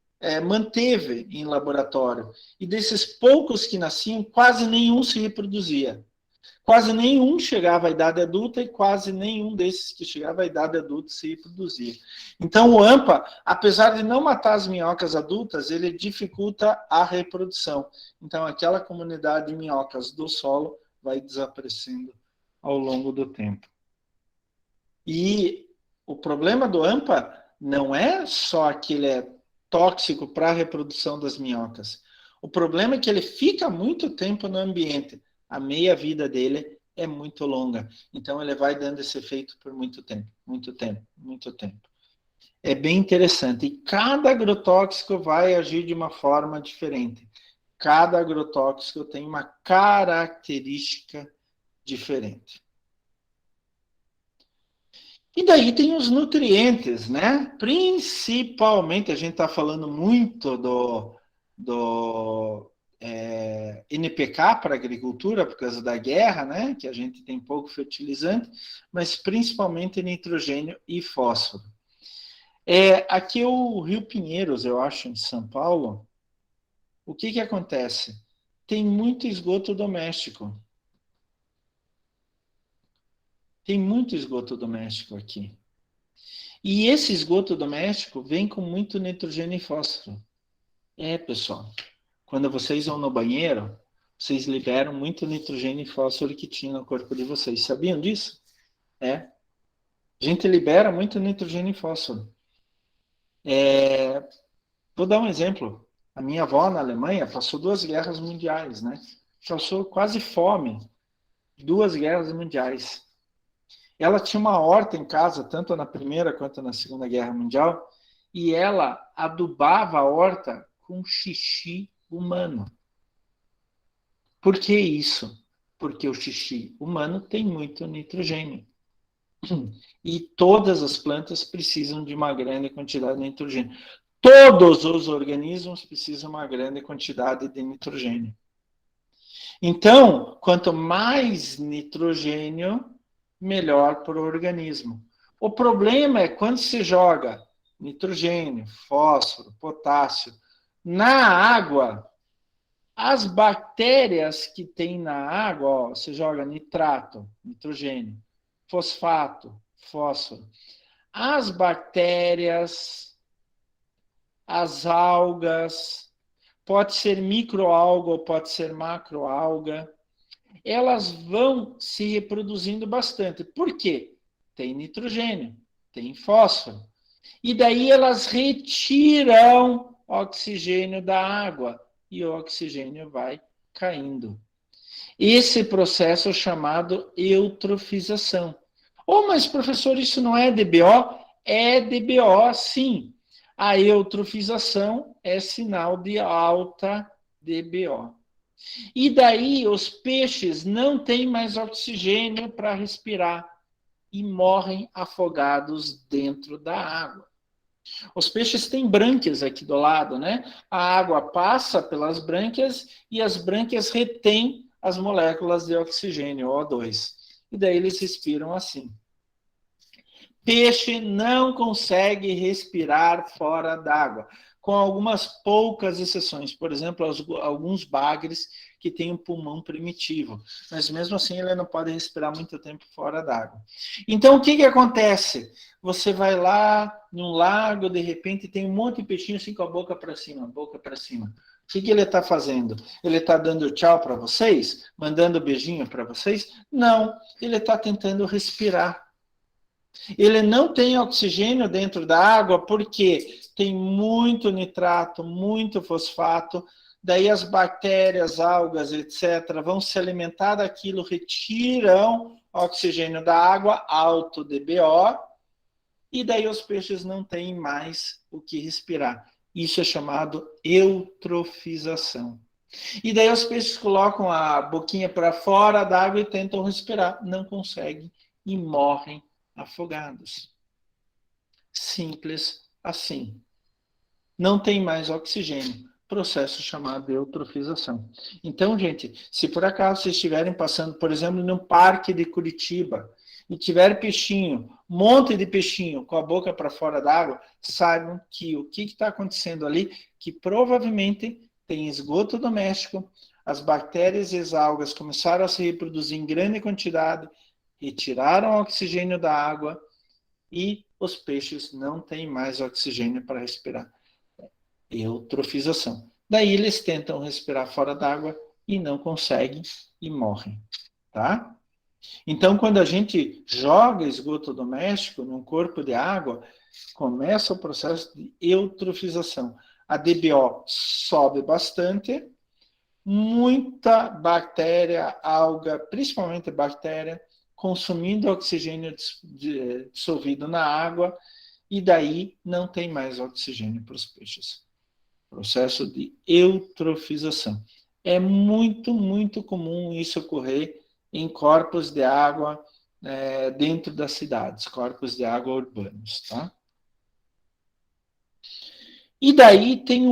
manteve em laboratório. E desses poucos que nasciam, quase nenhum se reproduzia. Quase nenhum chegava à idade adulta e quase nenhum desses que chegava à idade adulta se reproduzia. Então, o AMPA, apesar de não matar as minhocas adultas, ele dificulta a reprodução. Então, aquela comunidade de minhocas do solo vai desaparecendo ao longo do tempo. E o problema do AMPA não é só que ele é tóxico para a reprodução das minhocas. O problema é que ele fica muito tempo no ambiente. A meia-vida dele é muito longa. Então, ele vai dando esse efeito por muito tempo, muito tempo, muito tempo. É bem interessante. E cada agrotóxico vai agir de uma forma diferente. Cada agrotóxico tem uma característica diferente. E daí tem os nutrientes, né? Principalmente, a gente está falando muito do NPK para a agricultura, por causa da guerra, né? Que a gente tem pouco fertilizante, mas principalmente nitrogênio e fósforo. Aqui é o Rio Pinheiros, eu acho, em São Paulo. O que acontece? Tem muito esgoto doméstico. Tem muito esgoto doméstico aqui. E esse esgoto doméstico vem com muito nitrogênio e fósforo. Pessoal, quando vocês vão no banheiro, vocês liberam muito nitrogênio e fósforo que tinha no corpo de vocês. Sabiam disso? A gente libera muito nitrogênio e fósforo. Vou dar um exemplo. A minha avó na Alemanha passou 2 guerras mundiais, né? Passou quase fome. 2 guerras mundiais. Ela tinha uma horta em casa, tanto na Primeira quanto na Segunda Guerra Mundial, e ela adubava a horta com xixi humano. Por que isso? Porque o xixi humano tem muito nitrogênio. E todas as plantas precisam de uma grande quantidade de nitrogênio. Todos os organismos precisam de uma grande quantidade de nitrogênio. Então, quanto mais nitrogênio, melhor para o organismo. O problema é quando se joga nitrogênio, fósforo, potássio na água, as bactérias que tem na água, você joga nitrato, nitrogênio, fosfato, fósforo. As bactérias, as algas, pode ser microalga ou pode ser macroalga, elas vão se reproduzindo bastante. Por quê? Tem nitrogênio, tem fósforo. E daí elas retiram oxigênio da água e o oxigênio vai caindo. Esse processo é chamado eutrofização. Oh, mas professor, isso não é DBO? É DBO, sim. A eutrofização é sinal de alta DBO. E daí os peixes não têm mais oxigênio para respirar e morrem afogados dentro da água. Os peixes têm brânquias aqui do lado, né? A água passa pelas brânquias e as brânquias retêm as moléculas de oxigênio, O2. E daí eles respiram assim. Peixe não consegue respirar fora d'água, com algumas poucas exceções. Por exemplo, alguns bagres que têm um pulmão primitivo, mas mesmo assim ele não pode respirar muito tempo fora d'água. Então, o que acontece? Você vai lá num lago, de repente tem um monte de peixinho assim com a boca para cima, boca para cima. O que ele está fazendo? Ele está dando tchau para vocês? Mandando beijinho para vocês? Não, ele está tentando respirar. Ele não tem oxigênio dentro da água porque tem muito nitrato, muito fosfato, daí as bactérias, algas, etc., vão se alimentar daquilo, retiram oxigênio da água, alto DBO, e daí os peixes não têm mais o que respirar. Isso é chamado eutrofização. E daí os peixes colocam a boquinha para fora da água e tentam respirar, não conseguem e morrem afogados. Simples assim. Não tem mais oxigênio. Processo chamado eutrofização. Então, gente, se por acaso vocês estiverem passando, por exemplo, num parque de Curitiba e tiver peixinho, um monte de peixinho com a boca para fora d'água, saibam que o que está acontecendo ali, que provavelmente tem esgoto doméstico, as bactérias e as algas começaram a se reproduzir em grande quantidade, retiraram o oxigênio da água e os peixes não têm mais oxigênio para respirar. Eutrofização. Daí eles tentam respirar fora d'água e não conseguem e morrem, tá? Então, quando a gente joga esgoto doméstico num corpo de água, começa o processo de eutrofização. A DBO sobe bastante, muita bactéria, alga, principalmente bactéria, consumindo oxigênio dissolvido na água, e daí não tem mais oxigênio para os peixes. Processo de eutrofização. É muito, muito comum isso ocorrer em corpos de água dentro das cidades, corpos de água urbanos, tá? E daí tem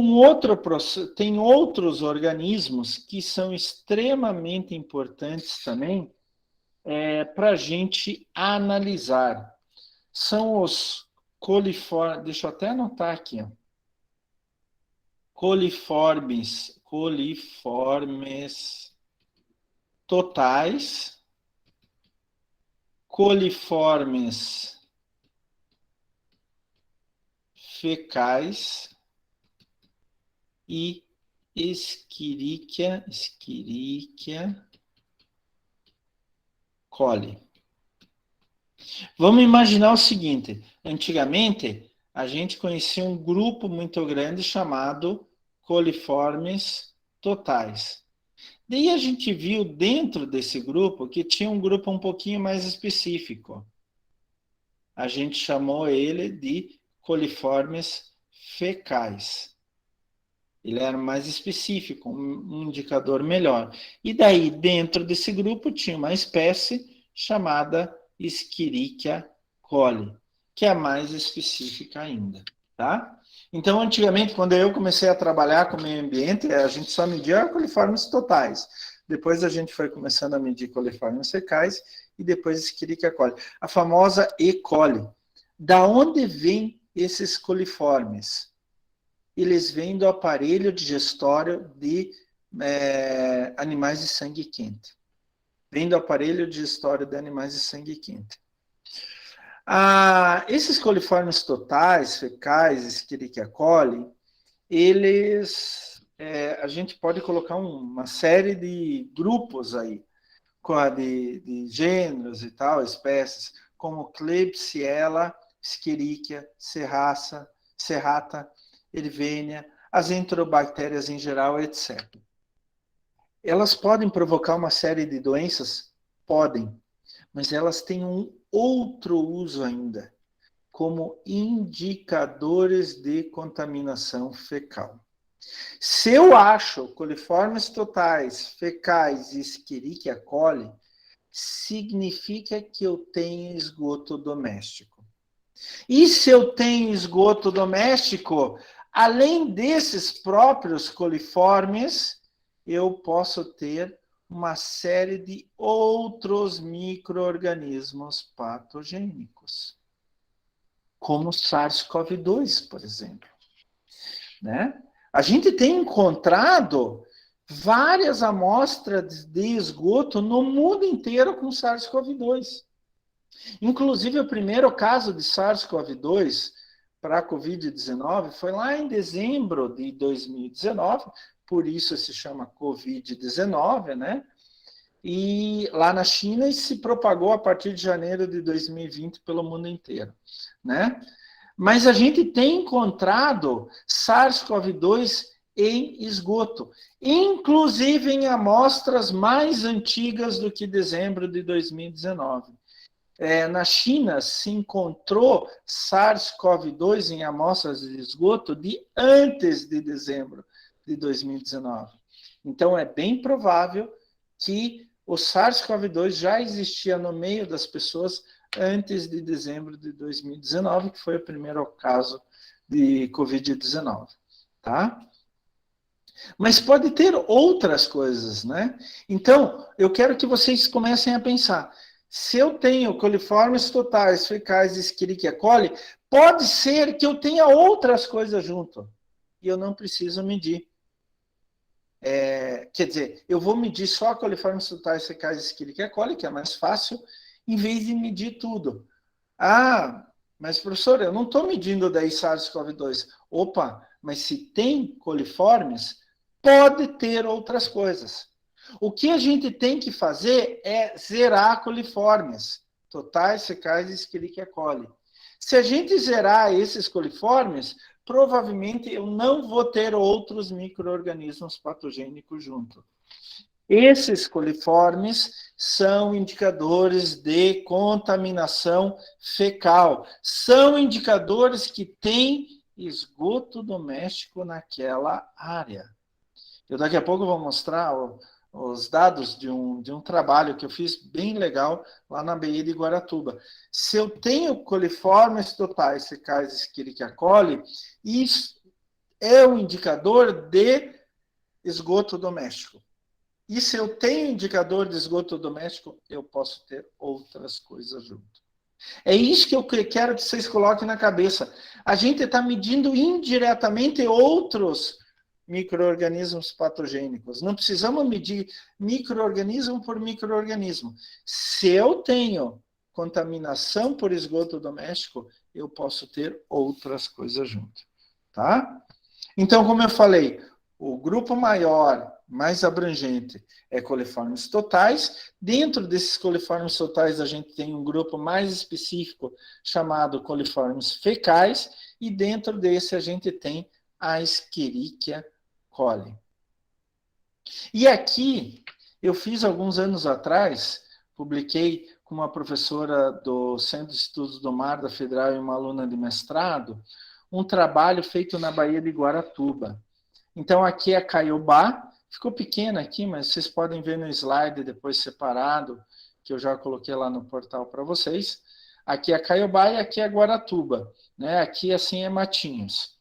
tem outros organismos que são extremamente importantes também para a gente analisar. São os coliformes, deixa eu até anotar aqui, ó. Coliformes totais, coliformes fecais e Escherichia coli. Vamos imaginar o seguinte: antigamente a gente conhecia um grupo muito grande chamado coliformes totais. Daí a gente viu dentro desse grupo que tinha um grupo um pouquinho mais específico. A gente chamou ele de coliformes fecais. Ele era mais específico, um indicador melhor. E daí, dentro desse grupo, tinha uma espécie chamada Escherichia coli, que é mais específica ainda, tá? Então, antigamente, quando eu comecei a trabalhar com o meio ambiente, a gente só media coliformes totais. Depois a gente foi começando a medir coliformes fecais e depois Escherichia coli. A famosa E. coli. Da onde vêm esses coliformes? Eles vêm do aparelho digestório de animais de sangue quente. Vem do aparelho digestório de animais de sangue quente. Esses coliformes totais, fecais, Escherichia coli, eles, a gente pode colocar uma série de grupos aí, de gêneros e tal, espécies, como Klebsiella Escherichia, Serrata, Erivênia, as enterobactérias em geral, etc. Elas podem provocar uma série de doenças? Podem, mas elas têm um outro uso ainda, como indicadores de contaminação fecal. Se eu acho coliformes totais, fecais e Escherichia coli, significa que eu tenho esgoto doméstico. E se eu tenho esgoto doméstico, além desses próprios coliformes, eu posso ter uma série de outros micro-organismos patogênicos, como SARS-CoV-2, por exemplo. Né? A gente tem encontrado várias amostras de esgoto no mundo inteiro com SARS-CoV-2. Inclusive, o primeiro caso de SARS-CoV-2 para a Covid-19 foi lá em dezembro de 2019, por isso se chama Covid-19, né? E lá na China e se propagou a partir de janeiro de 2020 pelo mundo inteiro, né? Mas a gente tem encontrado SARS-CoV-2 em esgoto, inclusive em amostras mais antigas do que dezembro de 2019. Na China, se encontrou SARS-CoV-2 em amostras de esgoto de antes de dezembro de 2019. Então, é bem provável que o SARS-CoV-2 já existia no meio das pessoas antes de dezembro de 2019, que foi o primeiro caso de Covid-19, tá? Mas pode ter outras coisas, né? Então, eu quero que vocês comecem a pensar. Se eu tenho coliformes totais, fecais e Escherichia coli, pode ser que eu tenha outras coisas junto. E eu não preciso medir. Quer dizer, eu vou medir só coliformes totais, fecais e Escherichia coli, que é mais fácil, em vez de medir tudo. Ah, mas professor, eu não estou medindo daí SARS-CoV-2. Opa, mas se tem coliformes, pode ter outras coisas. O que a gente tem que fazer é zerar coliformes, totais, fecais e Escherichia coli. Se a gente zerar esses coliformes, provavelmente eu não vou ter outros micro-organismos patogênicos junto. Esses coliformes são indicadores de contaminação fecal. São indicadores que têm esgoto doméstico naquela área. Eu daqui a pouco vou mostrar os dados de um trabalho que eu fiz bem legal lá na Baía de Guaratuba. Se eu tenho coliformes totais, fecais e Escherichia coli, isso é um indicador de esgoto doméstico. E se eu tenho indicador de esgoto doméstico, eu posso ter outras coisas junto. É isso que eu quero que vocês coloquem na cabeça. A gente está medindo indiretamente outros micro-organismos patogênicos. Não precisamos medir micro-organismo por micro-organismo. Se eu tenho contaminação por esgoto doméstico, eu posso ter outras coisas junto. Tá? Então, como eu falei, o grupo maior, mais abrangente, é coliformes totais. Dentro desses coliformes totais, a gente tem um grupo mais específico chamado coliformes fecais, e dentro desse a gente tem a Escherichia coli. E aqui, eu fiz alguns anos atrás, publiquei com uma professora do Centro de Estudos do Mar da Federal e uma aluna de mestrado, um trabalho feito na Baía de Guaratuba. Então, aqui é Caiobá, ficou pequena aqui, mas vocês podem ver no slide depois separado, que eu já coloquei lá no portal para vocês. Aqui é Caiobá e aqui é Guaratuba, né? Aqui, assim, é Matinhos.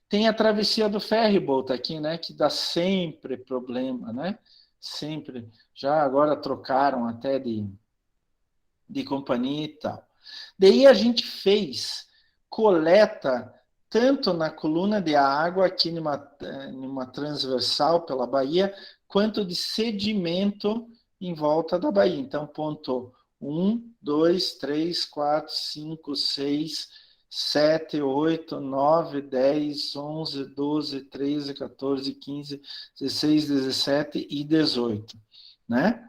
Tem a travessia do ferryboat aqui, né? Que dá sempre problema, né? Sempre. Já agora trocaram até de companhia e tal. Daí a gente fez coleta tanto na coluna de água, aqui numa transversal pela Baía, quanto de sedimento em volta da Baía. Então, ponto 1, 2, 3, 4, 5, 6, 7, 8, 9, 10, 11, 12, 13, 14, 15, 16, 17 e 18, né?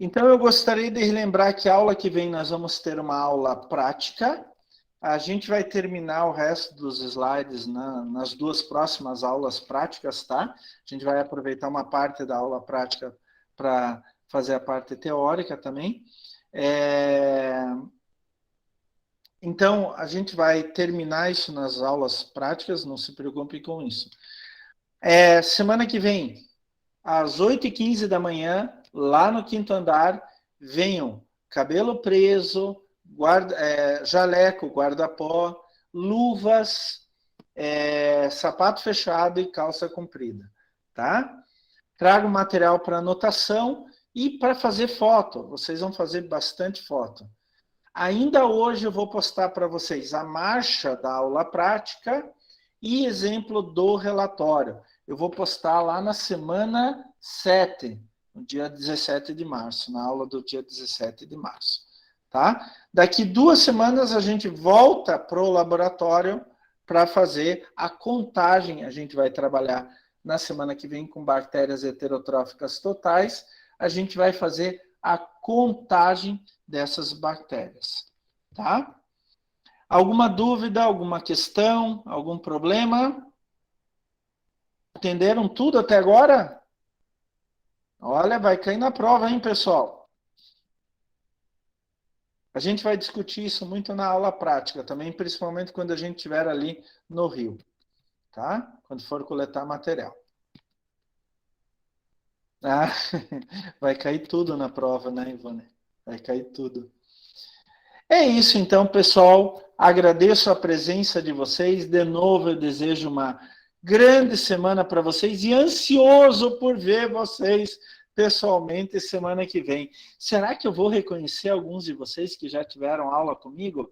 Então, eu gostaria de relembrar que a aula que vem nós vamos ter uma aula prática. A gente vai terminar o resto dos slides nas duas próximas aulas práticas, tá? A gente vai aproveitar uma parte da aula prática para fazer a parte teórica também. Então, a gente vai terminar isso nas aulas práticas, não se preocupe com isso. Semana que vem, às 8h15 da manhã, lá no quinto andar, venham cabelo preso, jaleco, guarda-pó, luvas, sapato fechado e calça comprida, tá? Trago material para anotação e para fazer foto. Vocês vão fazer bastante foto. Ainda hoje eu vou postar para vocês a marcha da aula prática e exemplo do relatório. Eu vou postar lá na semana 7, no dia 17 de março, na aula do dia 17 de março. Tá? Daqui 2 semanas a gente volta para o laboratório para fazer a contagem. A gente vai trabalhar na semana que vem com bactérias heterotróficas totais. A gente vai fazer a contagem dessas bactérias. Tá? Alguma dúvida, alguma questão, algum problema? Entenderam tudo até agora? Olha, vai cair na prova, hein, pessoal? A gente vai discutir isso muito na aula prática também, principalmente quando a gente estiver ali no Rio, tá? Quando for coletar material. Ah, vai cair tudo na prova, né, Ivone? Vai cair tudo. É isso, então, pessoal. Agradeço a presença de vocês. De novo, eu desejo uma grande semana para vocês e ansioso por ver vocês pessoalmente semana que vem. Será que eu vou reconhecer alguns de vocês que já tiveram aula comigo?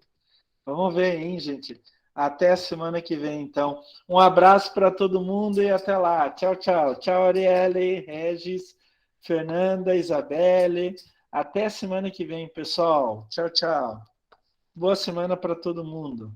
Vamos ver, hein, gente? Até a semana que vem, então. Um abraço para todo mundo e até lá. Tchau, tchau. Tchau, Arielle, Regis, Fernanda, Isabelle. Até semana que vem, pessoal. Tchau, tchau. Boa semana para todo mundo.